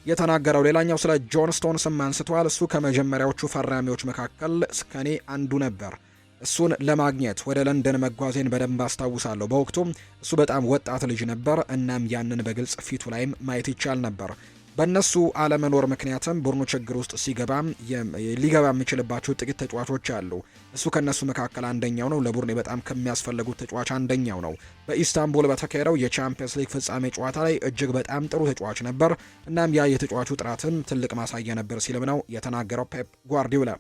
የተናገረው። ሌላኛው ስለ ጆን ስቶንስም አንስቷል። እሱ ከመጀመሪያዎቹ ፈራሚዎች መካከል እስከኔ አንዱ ነበር። እሱን ለማግኘት ወደ ለንደን መጓዜን በደንብ አስታውሳለሁ። በወቅቱ እሱ በጣም ወጣት ልጅ ነበር። እናም ያንን በግልጽ ፊቱ ላይም ማየት ይቻል ነበር። በእነሱ አለመኖር ምክንያትም ቡድኑ ችግር ውስጥ ሊገባ የሚችልባቸው ጥቂት ተጫዋቾች አሉ። እሱ ከነሱ መካከል አንደኛው ነው። ለቡድኔ በጣም ከሚያስፈልጉት ተጫዋች አንደኛው ነው። በኢስታንቡል በተካሄደው የቻምፒየንስ ሊግ ፍጻሜ ጨዋታ ላይ እጅግ በጣም ጥሩ ተጫዋች ነበር። እናም ያ የተጫዋቹ ጥራትም ትልቅ ማሳያ ነበር ሲልም ነው የተናገረው ፔፕ ጓርዲዮላ።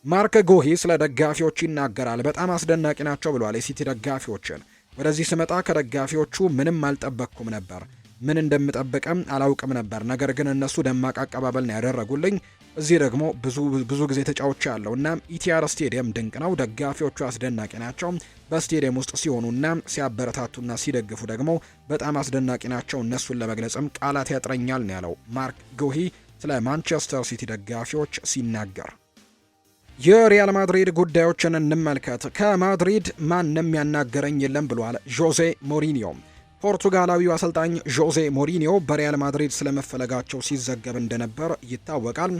ማርክ ጎሂ ስለ ደጋፊዎች ይናገራል። በጣም አስደናቂ ናቸው ብሏል የሲቲ ደጋፊዎችን። ወደዚህ ስመጣ ከደጋፊዎቹ ምንም አልጠበቅኩም ነበር። ምን እንደምጠብቅም አላውቅም ነበር። ነገር ግን እነሱ ደማቅ አቀባበል ነው ያደረጉልኝ። እዚህ ደግሞ ብዙ ጊዜ ተጫውቻለሁ። እናም ኢቲአር ስቴዲየም ድንቅ ነው። ደጋፊዎቹ አስደናቂ ናቸው። በስቴዲየም ውስጥ ሲሆኑና ሲያበረታቱና ሲደግፉ ደግሞ በጣም አስደናቂ ናቸው። እነሱን ለመግለጽም ቃላት ያጥረኛል ነው ያለው ማርክ ጉሂ ስለ ማንቸስተር ሲቲ ደጋፊዎች ሲናገር። የሪያል ማድሪድ ጉዳዮችን እንመልከት። ከማድሪድ ማንም ያናገረኝ የለም ብሏል ዦዜ ሞሪኒዮ። ፖርቱጋላዊው አሰልጣኝ ዦዜ ሞሪኒዮ በሪያል ማድሪድ ስለመፈለጋቸው ሲዘገብ እንደነበር ይታወቃል።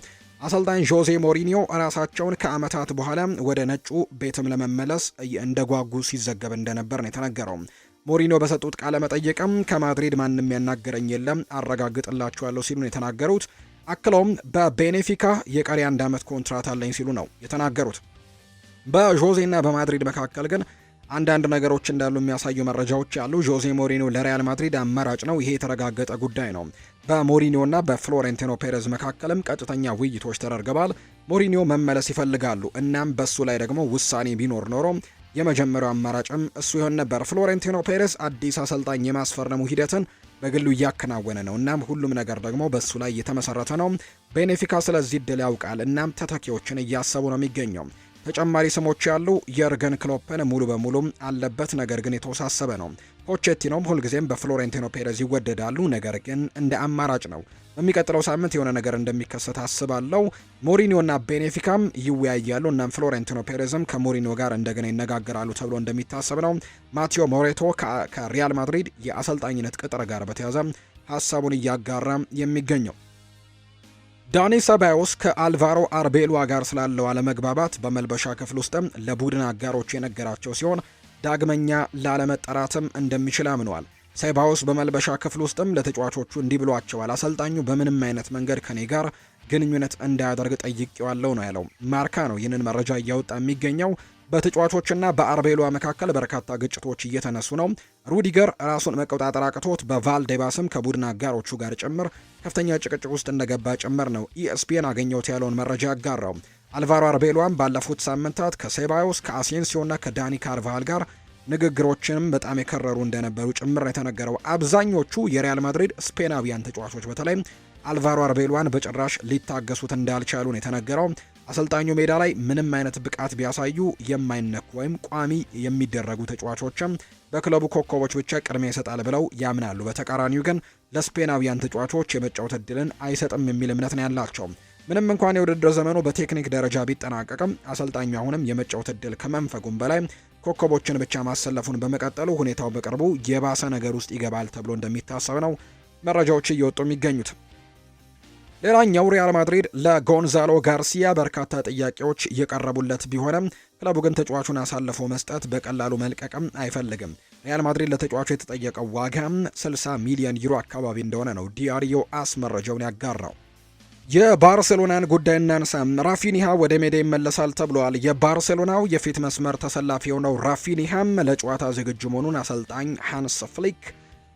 አሰልጣኝ ዦዜ ሞሪኒዮ ራሳቸውን ከዓመታት በኋላ ወደ ነጩ ቤትም ለመመለስ እንደጓጉ ሲዘገብ እንደነበር ነው የተነገረው። ሞሪኒዮ በሰጡት ቃለ መጠይቅም ከማድሪድ ማንም ያናገረኝ የለም አረጋግጥላችኋለሁ ሲሉ ነው የተናገሩት። አክለውም በቤኔፊካ የቀሪ 1 ዓመት ኮንትራት አለኝ ሲሉ ነው የተናገሩት። በዦዜና በማድሪድ መካከል ግን አንዳንድ ነገሮች እንዳሉ የሚያሳዩ መረጃዎች አሉ። ዦዜ ሞሪኒዮ ለሪያል ማድሪድ አማራጭ ነው። ይሄ የተረጋገጠ ጉዳይ ነው። በሞሪኒዮና በፍሎሬንቲኖ ፔሬዝ መካከልም ቀጥተኛ ውይይቶች ተደርገዋል። ሞሪኒዮ መመለስ ይፈልጋሉ። እናም በሱ ላይ ደግሞ ውሳኔ ቢኖር ኖሮ የመጀመሪያው አማራጭም እሱ ይሆን ነበር። ፍሎሬንቲኖ ፔሬዝ አዲስ አሰልጣኝ የማስፈረሙ ሂደትን በግሉ እያከናወነ ነው። እናም ሁሉም ነገር ደግሞ በሱ ላይ የተመሰረተ ነው። ቤኔፊካ ስለዚህ እድል ያውቃል። እናም ተተኪዎችን እያሰቡ ነው የሚገኘው። ተጨማሪ ስሞች ያሉ የርገን ክሎፕን ሙሉ በሙሉ አለበት፣ ነገር ግን የተወሳሰበ ነው። ፖቼቲኖም ሁልጊዜም በፍሎሬንቲኖ ፔሬዝ ይወደዳሉ፣ ነገር ግን እንደ አማራጭ ነው። በሚቀጥለው ሳምንት የሆነ ነገር እንደሚከሰት አስባለሁ። ሞሪኒዮና ቤኔፊካም ይወያያሉ። እናም ፍሎሬንቲኖ ፔሬዝም ከሞሪኒዮ ጋር እንደገና ይነጋገራሉ ተብሎ እንደሚታሰብ ነው። ማቴዎ ሞሬቶ ከሪያል ማድሪድ የአሰልጣኝነት ቅጥር ጋር በተያያዘ ሀሳቡን እያጋራ የሚገኘው። ዳኒ ሰባዮስ ከአልቫሮ አርቤሎዋ ጋር ስላለው አለመግባባት በመልበሻ ክፍል ውስጥም ለቡድን አጋሮች የነገራቸው ሲሆን ዳግመኛ ላለመጠራትም እንደሚችል አምነዋል። ሴባዮስ በመልበሻ ክፍል ውስጥም ለተጫዋቾቹ እንዲህ ብሏቸዋል። አሰልጣኙ በምንም አይነት መንገድ ከኔ ጋር ግንኙነት እንዳያደርግ ጠይቄዋለሁ ነው ያለው። ማርካ ነው ይህንን መረጃ እያወጣ የሚገኘው። በተጫዋቾችና በአርቤሎዋ መካከል በርካታ ግጭቶች እየተነሱ ነው። ሩዲገር ራሱን መቆጣጠር አቅቶት በቫልዴባስም ከቡድን አጋሮቹ ጋር ጭምር ከፍተኛ ጭቅጭቅ ውስጥ እንደገባ ጭምር ነው ኢኤስፒኤን አገኘሁት ያለውን መረጃ ያጋራው። አልቫሮ አርቤሎዋም ባለፉት ሳምንታት ከሴባዮስ ከአሴንሲዮና ከዳኒ ካርቫሃል ጋር ንግግሮችንም በጣም የከረሩ እንደነበሩ ጭምር የተነገረው። አብዛኞቹ የሪያል ማድሪድ ስፔናዊያን ተጫዋቾች በተለይ አልቫሮ አርቤሎዋን በጭራሽ ሊታገሱት እንዳልቻሉ ነው የተነገረው። አሰልጣኙ ሜዳ ላይ ምንም አይነት ብቃት ቢያሳዩ የማይነኩ ወይም ቋሚ የሚደረጉ ተጫዋቾችም በክለቡ ኮከቦች ብቻ ቅድሚያ ይሰጣል ብለው ያምናሉ። በተቃራኒው ግን ለስፔናዊያን ተጫዋቾች የመጫወት እድልን አይሰጥም የሚል እምነት ነው ያላቸው። ምንም እንኳን የውድድር ዘመኑ በቴክኒክ ደረጃ ቢጠናቀቅም አሰልጣኙ አሁንም የመጫወት እድል ከመንፈጉም በላይ ኮከቦችን ብቻ ማሰለፉን በመቀጠሉ ሁኔታው በቅርቡ የባሰ ነገር ውስጥ ይገባል ተብሎ እንደሚታሰብ ነው መረጃዎች እየወጡ የሚገኙት። ሌላኛው ሪያል ማድሪድ ለጎንዛሎ ጋርሲያ በርካታ ጥያቄዎች እየቀረቡለት ቢሆንም ክለቡ ግን ተጫዋቹን አሳልፎ መስጠት በቀላሉ መልቀቅም አይፈልግም። ሪያል ማድሪድ ለተጫዋቹ የተጠየቀው ዋጋ 60 ሚሊዮን ዩሮ አካባቢ እንደሆነ ነው ዲያሪዮ አስ መረጃውን ያጋራው። የባርሴሎናን ጉዳይ እናንሳ። ራፊኒሃ ወደ ሜዳ ይመለሳል ተብሏል። የባርሴሎናው የፊት መስመር ተሰላፊ የሆነው ራፊኒሃም ለጨዋታ ዝግጁ መሆኑን አሰልጣኝ ሃንስ ፍሊክ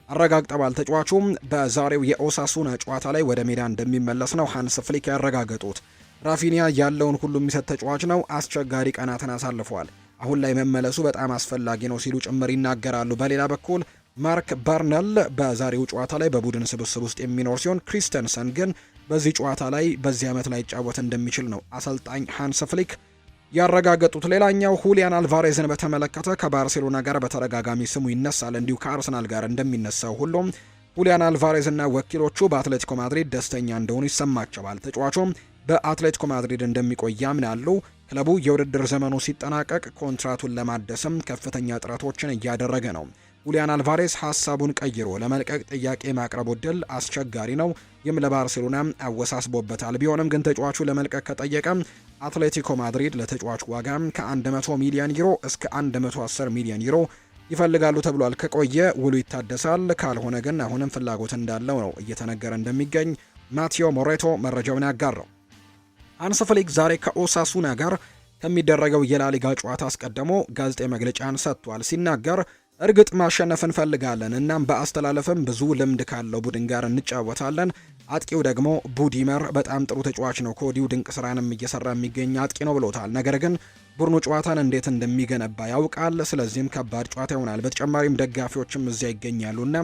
አረጋግጠዋል። ተጫዋቹም በዛሬው የኦሳሱና ጨዋታ ላይ ወደ ሜዳ እንደሚመለስ ነው ሃንስ ፍሊክ ያረጋገጡት። ራፊኒያ ያለውን ሁሉ የሚሰጥ ተጫዋች ነው። አስቸጋሪ ቀናትን አሳልፈዋል። አሁን ላይ መመለሱ በጣም አስፈላጊ ነው ሲሉ ጭምር ይናገራሉ። በሌላ በኩል ማርክ በርነል በዛሬው ጨዋታ ላይ በቡድን ስብስብ ውስጥ የሚኖር ሲሆን ክሪስተንሰን ግን በዚህ ጨዋታ ላይ በዚህ ዓመት ላይ ጫወት እንደሚችል ነው አሰልጣኝ ሃንስ ፍሊክ ያረጋገጡት። ሌላኛው ሁሊያን አልቫሬዝን በተመለከተ ከባርሴሎና ጋር በተደጋጋሚ ስሙ ይነሳል። እንዲሁ ከአርሰናል ጋር እንደሚነሳው ሁሉም ሁሊያን አልቫሬዝ እና ወኪሎቹ በአትሌቲኮ ማድሪድ ደስተኛ እንደሆኑ ይሰማቸዋል። ተጫዋቹም በአትሌቲኮ ማድሪድ እንደሚቆይ ያምናሉ። ክለቡ የውድድር ዘመኑ ሲጠናቀቅ ኮንትራቱን ለማደስም ከፍተኛ ጥረቶችን እያደረገ ነው። ሁሊያን አልቫሬዝ ሀሳቡን ቀይሮ ለመልቀቅ ጥያቄ ማቅረቡ ድል አስቸጋሪ ነው። ይህም ለባርሴሎና አወሳስቦበታል። ቢሆንም ግን ተጫዋቹ ለመልቀቅ ከጠየቀ አትሌቲኮ ማድሪድ ለተጫዋቹ ዋጋ ከ100 ሚሊዮን ዩሮ እስከ 110 ሚሊዮን ዩሮ ይፈልጋሉ ተብሏል። ከቆየ ውሉ ይታደሳል፣ ካልሆነ ግን አሁንም ፍላጎት እንዳለው ነው እየተነገረ እንደሚገኝ ማቴዎ ሞሬቶ መረጃውን ያጋራው። ሃንስ ፍሊክ ዛሬ ከኦሳሱና ጋር ከሚደረገው የላሊጋ ጨዋታ አስቀድሞ ጋዜጣዊ መግለጫን ሰጥቷል። ሲናገር እርግጥ ማሸነፍ እንፈልጋለን፣ እናም በአስተላለፍም ብዙ ልምድ ካለው ቡድን ጋር እንጫወታለን። አጥቂው ደግሞ ቡዲመር በጣም ጥሩ ተጫዋች ነው፣ ከወዲሁ ድንቅ ስራንም እየሰራ የሚገኝ አጥቂ ነው ብሎታል። ነገር ግን ቡድኑ ጨዋታን እንዴት እንደሚገነባ ያውቃል። ስለዚህም ከባድ ጨዋታ ይሆናል። በተጨማሪም ደጋፊዎችም እዚያ ይገኛሉና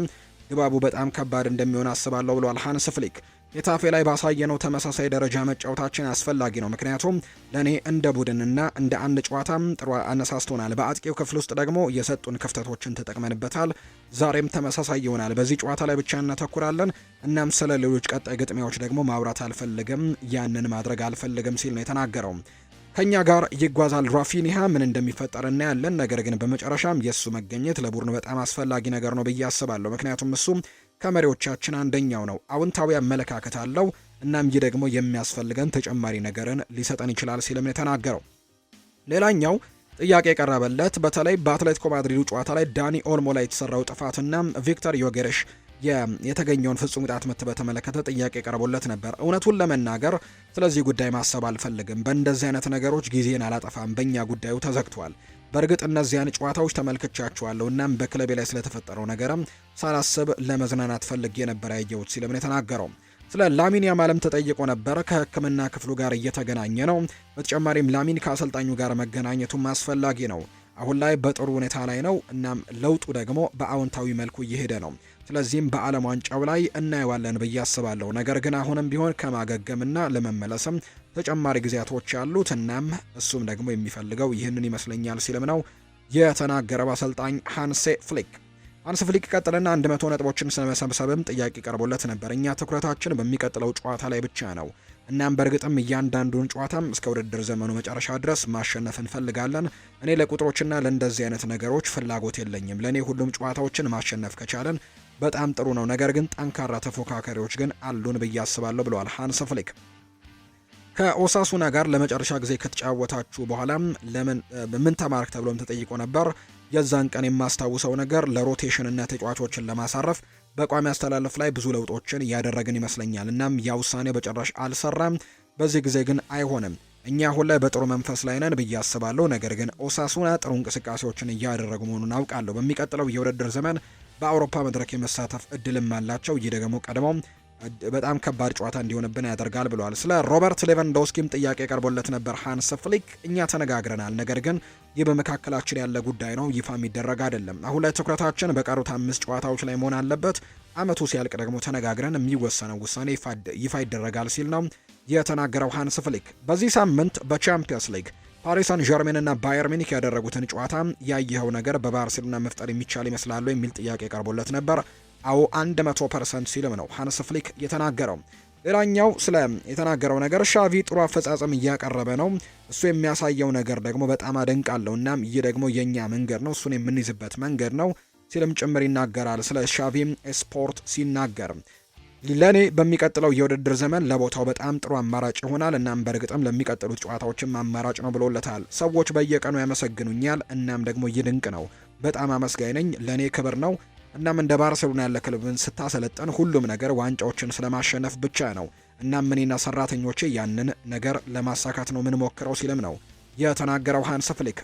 ድባቡ በጣም ከባድ እንደሚሆን አስባለሁ ብሏል ሃንስ ፍሊክ። ጌታፌ ላይ ባሳየነው ተመሳሳይ ደረጃ መጫወታችን አስፈላጊ ነው፣ ምክንያቱም ለእኔ እንደ ቡድንና እንደ አንድ ጨዋታም ጥሩ አነሳስቶናል። በአጥቂው ክፍል ውስጥ ደግሞ የሰጡን ክፍተቶችን ተጠቅመንበታል። ዛሬም ተመሳሳይ ይሆናል። በዚህ ጨዋታ ላይ ብቻ እናተኩራለን። እናም ስለ ሌሎች ቀጣይ ግጥሚያዎች ደግሞ ማውራት አልፈልግም፣ ያንን ማድረግ አልፈልግም ሲል ነው የተናገረው። ከኛ ጋር ይጓዛል ራፊኒሃ፣ ምን እንደሚፈጠር እናያለን። ነገር ግን በመጨረሻም የእሱ መገኘት ለቡድኑ በጣም አስፈላጊ ነገር ነው ብዬ አስባለሁ፣ ምክንያቱም እሱ ከመሪዎቻችን አንደኛው ነው። አዎንታዊ አመለካከት አለው። እናም ይህ ደግሞ የሚያስፈልገን ተጨማሪ ነገርን ሊሰጠን ይችላል ሲልም የተናገረው። ሌላኛው ጥያቄ የቀረበለት በተለይ በአትሌቲኮ ማድሪዱ ጨዋታ ላይ ዳኒ ኦልሞ ላይ የተሰራው ጥፋትና ቪክተር ዮጌሬሽ የተገኘውን ፍጹም ቅጣት ምት በተመለከተ ጥያቄ ቀርቦለት ነበር። እውነቱን ለመናገር ስለዚህ ጉዳይ ማሰብ አልፈልግም። በእንደዚህ አይነት ነገሮች ጊዜን አላጠፋም። በእኛ ጉዳዩ ተዘግቷል። በእርግጥ እነዚያን ጨዋታዎች ተመልክቻቸዋለሁ። እናም በክለቤ ላይ ስለተፈጠረው ነገርም ሳላስብ ለመዝናናት ፈልጌ ነበር ያየሁት ሲልም ነው የተናገረው። ስለ ላሚን ያማልም ተጠይቆ ነበር። ከሕክምና ክፍሉ ጋር እየተገናኘ ነው። በተጨማሪም ላሚን ከአሰልጣኙ ጋር መገናኘቱም አስፈላጊ ነው። አሁን ላይ በጥሩ ሁኔታ ላይ ነው። እናም ለውጡ ደግሞ በአዎንታዊ መልኩ እየሄደ ነው። ስለዚህም በዓለም ዋንጫው ላይ እናየዋለን ብዬ አስባለሁ። ነገር ግን አሁንም ቢሆን ከማገገምና ለመመለስም ተጨማሪ ጊዜያቶች ያሉት፣ እናም እሱም ደግሞ የሚፈልገው ይህንን ይመስለኛል ሲልም ነው የተናገረው አሰልጣኝ ሃንስ ፍሊክ። ሃንስ ፍሊክ ቀጥልና 100 ነጥቦችን ስለመሰብሰብም ጥያቄ ቀርቦለት ነበር። እኛ ትኩረታችን በሚቀጥለው ጨዋታ ላይ ብቻ ነው። እናም በእርግጥም እያንዳንዱን ጨዋታም እስከ ውድድር ዘመኑ መጨረሻ ድረስ ማሸነፍ እንፈልጋለን። እኔ ለቁጥሮችና ለእንደዚህ አይነት ነገሮች ፍላጎት የለኝም። ለእኔ ሁሉም ጨዋታዎችን ማሸነፍ ከቻለን በጣም ጥሩ ነው። ነገር ግን ጠንካራ ተፎካካሪዎች ግን አሉን ብዬ አስባለሁ ብለዋል ሃንስ ፍሊክ። ከኦሳሱና ጋር ለመጨረሻ ጊዜ ከተጫወታችሁ በኋላም ምን ተማርክ ተብሎም ተጠይቆ ነበር። የዛን ቀን የማስታውሰው ነገር ለሮቴሽን እና ተጫዋቾችን ለማሳረፍ በቋሚ አስተላለፍ ላይ ብዙ ለውጦችን እያደረግን ይመስለኛል። እናም ያ ውሳኔ በጭራሽ አልሰራም። በዚህ ጊዜ ግን አይሆንም። እኛ አሁን ላይ በጥሩ መንፈስ ላይ ነን ብዬ አስባለሁ። ነገር ግን ኦሳሱና ጥሩ እንቅስቃሴዎችን እያደረጉ መሆኑን አውቃለሁ። በሚቀጥለው የውድድር ዘመን በአውሮፓ መድረክ የመሳተፍ እድልም አላቸው። ይህ ደግሞ ቀድሞ በጣም ከባድ ጨዋታ እንዲሆንብን ያደርጋል ብለዋል። ስለ ሮበርት ሌቫንዶስኪም ጥያቄ ቀርቦለት ነበር ሃንስ ፍሊክ። እኛ ተነጋግረናል፣ ነገር ግን ይህ በመካከላችን ያለ ጉዳይ ነው፣ ይፋ የሚደረግ አይደለም። አሁን ላይ ትኩረታችን በቀሩት 5 ጨዋታዎች ላይ መሆን አለበት። አመቱ ሲያልቅ ደግሞ ተነጋግረን የሚወሰነው ውሳኔ ይፋ ይደረጋል ሲል ነው የተናገረው ሃንስ ፍሊክ። በዚህ ሳምንት በቻምፒየንስ ሊግ ፓሪስ ሳን ዠርሜን እና ባየር ሚኒክ ያደረጉትን ጨዋታ ያየኸው ነገር በባርሴሎና መፍጠር የሚቻል ይመስላል የሚል ጥያቄ ቀርቦለት ነበር። አዎ 100% ሲልም ነው ሃንስ ፍሊክ የተናገረው። ሌላኛው ስለ የተናገረው ነገር ሻቪ ጥሩ አፈጻጸም እያቀረበ ነው፣ እሱ የሚያሳየው ነገር ደግሞ በጣም አደንቃለሁ። እናም ይህ ደግሞ የኛ መንገድ ነው፣ እሱን የምንይዝበት መንገድ ነው ሲልም ጭምር ይናገራል። ስለ ሻቪም ስፖርት ሲናገር ለኔ በሚቀጥለው የውድድር ዘመን ለቦታው በጣም ጥሩ አማራጭ ይሆናል። እናም በእርግጥም ለሚቀጥሉት ጨዋታዎችም አማራጭ ነው ብሎለታል። ሰዎች በየቀኑ ያመሰግኑኛል፣ እናም ደግሞ ይህ ድንቅ ነው። በጣም አመስጋኝ ነኝ። ለኔ ክብር ነው። እናም እንደ ባርሴሎና ያለ ክለብን ስታሰለጠን ሁሉም ነገር ዋንጫዎችን ስለማሸነፍ ብቻ ነው። እናም እኔና ሰራተኞቼ ያንን ነገር ለማሳካት ነው ምን ሞክረው ሲልም ነው የተናገረው ሃንስ ፍሊክ።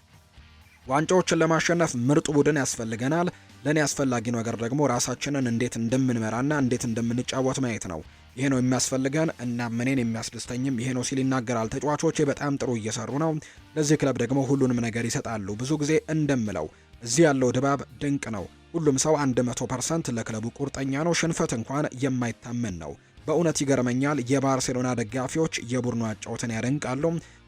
ዋንጫዎችን ለማሸነፍ ምርጡ ቡድን ያስፈልገናል። ለኔ አስፈላጊው ነገር ደግሞ ራሳችንን እንዴት እንደምንመራና እንዴት እንደምንጫወት ማየት ነው። ይሄ ነው የሚያስፈልገን እና እኔን የሚያስደስተኝም ይሄ ነው ሲል ይናገራል። ተጫዋቾቼ በጣም ጥሩ እየሰሩ ነው። ለዚህ ክለብ ደግሞ ሁሉንም ነገር ይሰጣሉ። ብዙ ጊዜ እንደምለው እዚህ ያለው ድባብ ድንቅ ነው። ሁሉም ሰው 100% ለክለቡ ቁርጠኛ ነው። ሽንፈት እንኳን የማይታመን ነው። በእውነት ይገርመኛል። የባርሴሎና ደጋፊዎች የቡድኑ አጫወትን ያደንቃሉ።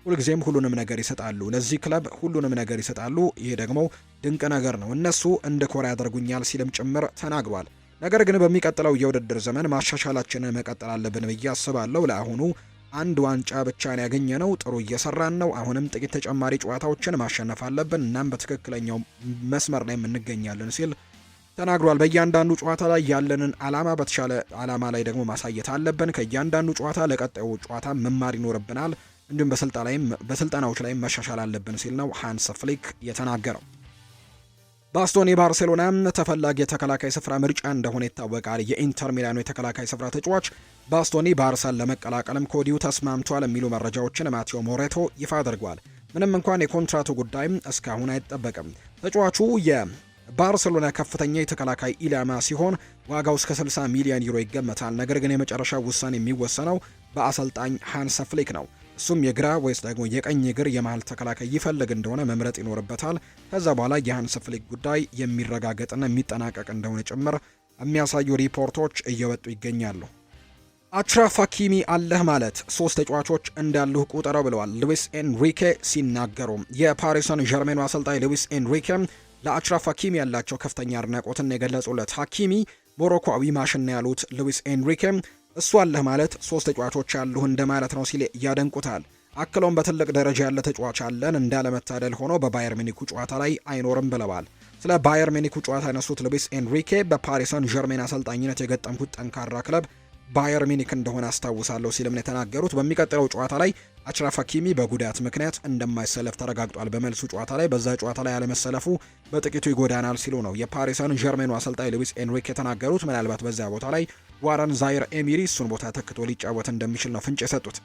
ሁልጊዜም ሁሉንም ነገር ይሰጣሉ። ለዚህ ክለብ ሁሉንም ነገር ይሰጣሉ። ይሄ ደግሞ ድንቅ ነገር ነው። እነሱ እንድኮራ ያደርጉኛል ሲልም ጭምር ተናግሯል። ነገር ግን በሚቀጥለው የውድድር ዘመን ማሻሻላችንን መቀጠል አለብን ብዬ አስባለሁ። ለአሁኑ 1 ዋንጫ ብቻን ያገኘ ነው። ጥሩ እየሰራን ነው። አሁንም ጥቂት ተጨማሪ ጨዋታዎችን ማሸነፍ አለብን። እናም በትክክለኛው መስመር ላይ እንገኛለን ሲል ተናግሯል። በእያንዳንዱ ጨዋታ ላይ ያለንን ዓላማ በተሻለ ዓላማ ላይ ደግሞ ማሳየት አለብን። ከእያንዳንዱ ጨዋታ ለቀጣዩ ጨዋታ መማር ይኖርብናል። እንዲሁም በስልጠናዎች ላይ መሻሻል አለብን ሲል ነው ሃንስ ፍሊክ የተናገረው። ባስቶኒ ባርሴሎና ተፈላጊ የተከላካይ ስፍራ ምርጫ እንደሆነ ይታወቃል። የኢንተር ሚላኑ የተከላካይ ስፍራ ተጫዋች ባስቶኒ ባርሳን ለመቀላቀልም ከወዲሁ ተስማምቷል የሚሉ መረጃዎችን ማቴዎ ሞሬቶ ይፋ አድርጓል። ምንም እንኳን የኮንትራቱ ጉዳይ እስካሁን አይጠበቅም። ተጫዋቹ ባርሴሎና ከፍተኛ የተከላካይ ኢላማ ሲሆን ዋጋው እስከ 60 ሚሊዮን ዩሮ ይገመታል። ነገር ግን የመጨረሻው ውሳኔ የሚወሰነው በአሰልጣኝ ሃንስ ፍሊክ ነው። እሱም የግራ ወይስ ደግሞ የቀኝ እግር የመሃል ተከላካይ ይፈልግ እንደሆነ መምረጥ ይኖርበታል። ከዛ በኋላ የሃንስ ፍሊክ ጉዳይ የሚረጋገጥና የሚጠናቀቅ እንደሆነ ጭምር የሚያሳዩ ሪፖርቶች እየወጡ ይገኛሉ። አችራፍ ሀኪሚ አለህ ማለት 3 ተጫዋቾች እንዳሉህ ቁጠረው ብለዋል ሉዊስ ኤንሪኬ ሲናገሩ። የፓሪስ ሰን ዠርሜኑ አሰልጣኝ ሉዊስ ኤንሪኬ ለአችራፍ ሀኪሚ ያላቸው ከፍተኛ አድናቆትን የገለጹለት ሀኪሚ ሞሮኮዊ ማሽን ያሉት ሉዊስ ኤንሪኬ እሱ አለህ ማለት 3 ተጫዋቾች ያሉህ እንደማለት ነው ሲል ያደንቁታል። አክለውም በትልቅ ደረጃ ያለ ተጫዋች አለን፣ እንዳለመታደል ሆኖ በባየር ሚኒኩ ጨዋታ ላይ አይኖርም ብለዋል። ስለ ባየር ሚኒኩ ጨዋታ ያነሱት ሉዊስ ኤንሪኬ በፓሪስ ሰን ዠርሜን አሰልጣኝነት የገጠምኩት ጠንካራ ክለብ ባየር ሚኒክ እንደሆነ አስታውሳለሁ ሲልም ነው የተናገሩት። በሚቀጥለው ጨዋታ ላይ አችራፍ ሀኪሚ በጉዳት ምክንያት እንደማይሰለፍ ተረጋግጧል። በመልሱ ጨዋታ ላይ በዛ ጨዋታ ላይ ያለመሰለፉ በጥቂቱ ይጎዳናል ሲሉ ነው የፓሪስ ሰን ዠርሜኑ አሰልጣኝ ሉዊስ ኤንሪኬ የተናገሩት። ምናልባት በዛ ቦታ ላይ ዋረን ዛይር ኤሚሪ እሱን ቦታ ተክቶ ሊጫወት እንደሚችል ነው ፍንጭ የሰጡት።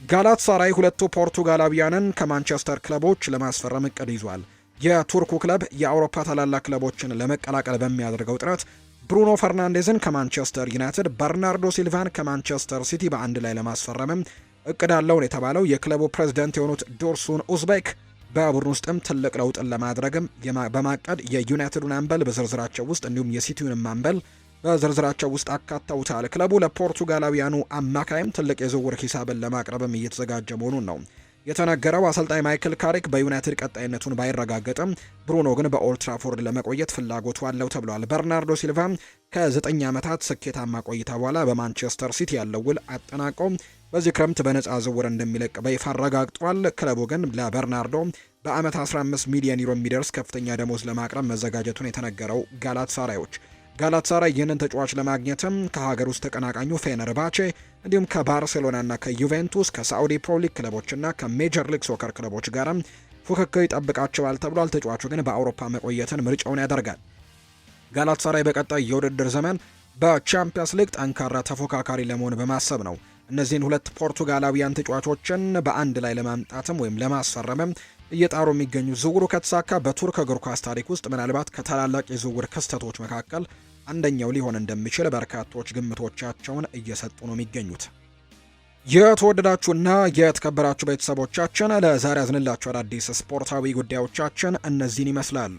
ጋላት ሳራይ ሁለቱ ፖርቱጋላዊያንን ከማንቸስተር ክለቦች ለማስፈረም እቅድ ይዟል። የቱርኩ ክለብ የአውሮፓ ታላላቅ ክለቦችን ለመቀላቀል በሚያደርገው ጥረት ብሩኖ ፈርናንዴዝን ከማንቸስተር ዩናይትድ፣ በርናርዶ ሲልቫን ከማንቸስተር ሲቲ በአንድ ላይ ለማስፈረምም እቅድ አለው ነው የተባለው። የክለቡ ፕሬዝዳንት የሆኑት ዶርሱን ኡዝቤክ በቡድን ውስጥም ትልቅ ለውጥን ለማድረግም በማቀድ የዩናይትዱን አምበል በዝርዝራቸው ውስጥ እንዲሁም የሲቲውን አምበል በዝርዝራቸው ውስጥ አካተውታል። ክለቡ ለፖርቱጋላዊያኑ አማካይም ትልቅ የዝውውር ሂሳብን ለማቅረብም እየተዘጋጀ መሆኑን ነው የተነገረው። አሰልጣኝ ማይክል ካሪክ በዩናይትድ ቀጣይነቱን ባይረጋገጥም ብሩኖ ግን በኦልትራፎርድ ለመቆየት ፍላጎቱ አለው ተብሏል። በርናርዶ ሲልቫ ከ9 ዓመታት ስኬታማ ቆይታ በኋላ በማንቸስተር ሲቲ ያለው ውል አጠናቆ በዚህ ክረምት በነፃ ዝውውር እንደሚለቅ በይፋ አረጋግጧል። ክለቡ ግን ለበርናርዶ በአመት 15 ሚሊዮን ዩሮ የሚደርስ ከፍተኛ ደሞዝ ለማቅረብ መዘጋጀቱን የተነገረው ጋላታሳራይ ይህንን ተጫዋች ለማግኘትም ከሀገር ውስጥ ተቀናቃኙ ፌነርባቼ እንዲሁም ከባርሴሎናና ከዩቬንቱስ ከሳዑዲ ፕሮ ሊግ ክለቦችና ከሜጀር ሊግ ሶከር ክለቦች ጋርም ፉክክር ይጠብቃቸዋል ተብሏል። ተጫዋቹ ግን በአውሮፓ መቆየትን ምርጫውን ያደርጋል። ጋላታሳራይ በቀጣይ የውድድር ዘመን በቻምፒየንስ ሊግ ጠንካራ ተፎካካሪ ለመሆን በማሰብ ነው እነዚህን 2 ፖርቱጋላዊያን ተጫዋቾችን በአንድ ላይ ለማምጣትም ወይም ለማስፈረምም እየጣሩ የሚገኙ። ዝውውሩ ከተሳካ በቱርክ እግር ኳስ ታሪክ ውስጥ ምናልባት ከታላላቅ የዝውውር ክስተቶች መካከል አንደኛው ሊሆን እንደሚችል በርካቶች ግምቶቻቸውን እየሰጡ ነው የሚገኙት። የተወደዳችሁና የተከበራችሁ ቤተሰቦቻችን ለዛሬ ያዝንላችሁ አዳዲስ ስፖርታዊ ጉዳዮቻችን እነዚህን ይመስላሉ።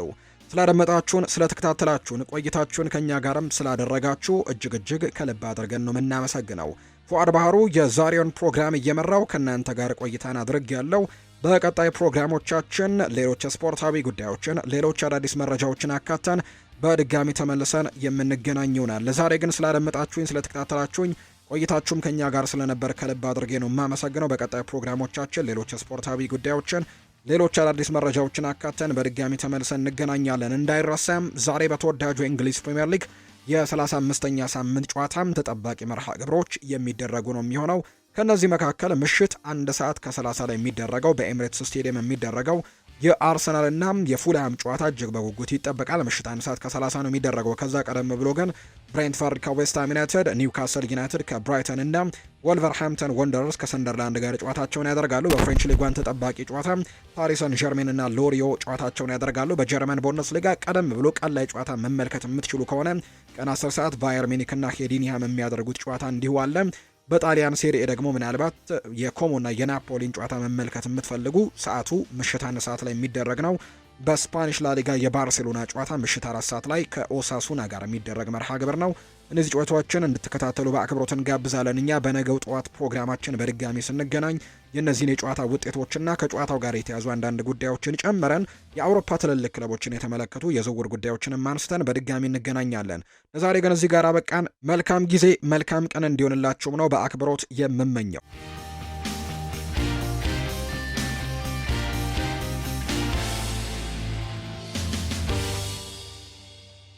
ስላደመጣችሁን፣ ስለተከታተላችሁን፣ ቆይታችሁን ከኛ ጋርም ስላደረጋችሁ እጅግ ከልብ አድርገን ነው የምናመሰግነው። ፉአድ ባህሩ የዛሬውን ፕሮግራም እየመራው ከእናንተ ጋር ቆይታን አድርግ ያለው። በቀጣይ ፕሮግራሞቻችን ሌሎች ስፖርታዊ ጉዳዮችን፣ ሌሎች አዳዲስ መረጃዎችን አካተን በድጋሚ ተመልሰን የምንገናኝ ይሆናል። ለዛሬ ግን ስላደመጣችሁኝ፣ ስለተከታተላችሁኝ ቆይታችሁም ከኛ ጋር ስለነበር ከልብ አድርጌ ነው የማመሰግነው። በቀጣይ ፕሮግራሞቻችን ሌሎች ስፖርታዊ ጉዳዮችን፣ ሌሎች አዳዲስ መረጃዎችን አካተን በድጋሚ ተመልሰን እንገናኛለን። እንዳይረሳም ዛሬ በተወዳጁ የእንግሊዝ ፕሪምየር ሊግ የ35ኛ ሳምንት ጨዋታም ተጠባቂ መርሃ ግብሮች የሚደረጉ ነው የሚሆነው። ከነዚህ መካከል ምሽት 1 ሰዓት ከ30 ላይ የሚደረገው በኤሚሬትስ ስቴዲየም የሚደረገው የአርሰናልና የፉልሃም ጨዋታ እጅግ በጉጉት ይጠበቃል። ምሽት 1 ሰዓት ከ30 ነው የሚደረገው። ከዛ ቀደም ብሎ ግን ብሬንትፈርድ ከዌስትሃም ዩናይትድ፣ ኒውካስል ዩናይትድ ከብራይተን እና ወልቨርሃምፕተን ወንደረርስ ከሰንደርላንድ ጋር ጨዋታቸውን ያደርጋሉ። በፍሬንች ሊግ 1 ተጠባቂ ጨዋታ ፓሪስ ሰን ዠርሜን እና ሎሪዮ ጨዋታቸውን ያደርጋሉ። በጀርመን ቡንደስሊጋ ቀደም ብሎ ቀን ላይ ጨዋታ መመልከት የምትችሉ ከሆነ ቀን 10 ሰዓት ባየር ሚኒክ እና ሄዲንሃም የሚያደርጉት ጨዋታ እንዲሁ አለ። በጣሊያን ሴሪኤ ደግሞ ምናልባት የኮሞና የናፖሊን ጨዋታ መመልከት የምትፈልጉ ሰዓቱ ምሽት 1 ሰዓት ላይ የሚደረግ ነው። በስፓኒሽ ላሊጋ የባርሴሎና ጨዋታ ምሽት 4 ሰዓት ላይ ከኦሳሱና ጋር የሚደረግ መርሃ ግብር ነው። እነዚህ ጨዋታዎችን እንድትከታተሉ በአክብሮት እንጋብዛለን። እኛ በነገው ጠዋት ፕሮግራማችን በድጋሚ ስንገናኝ የእነዚህን የጨዋታ ውጤቶችና ከጨዋታው ጋር የተያዙ አንዳንድ ጉዳዮችን ጨምረን የአውሮፓ ትልልቅ ክለቦችን የተመለከቱ የዝውውር ጉዳዮችን አንስተን በድጋሚ እንገናኛለን። ለዛሬ ግን እዚህ ጋር አበቃን። መልካም ጊዜ፣ መልካም ቀን እንዲሆንላችሁም ነው በአክብሮት የምመኘው።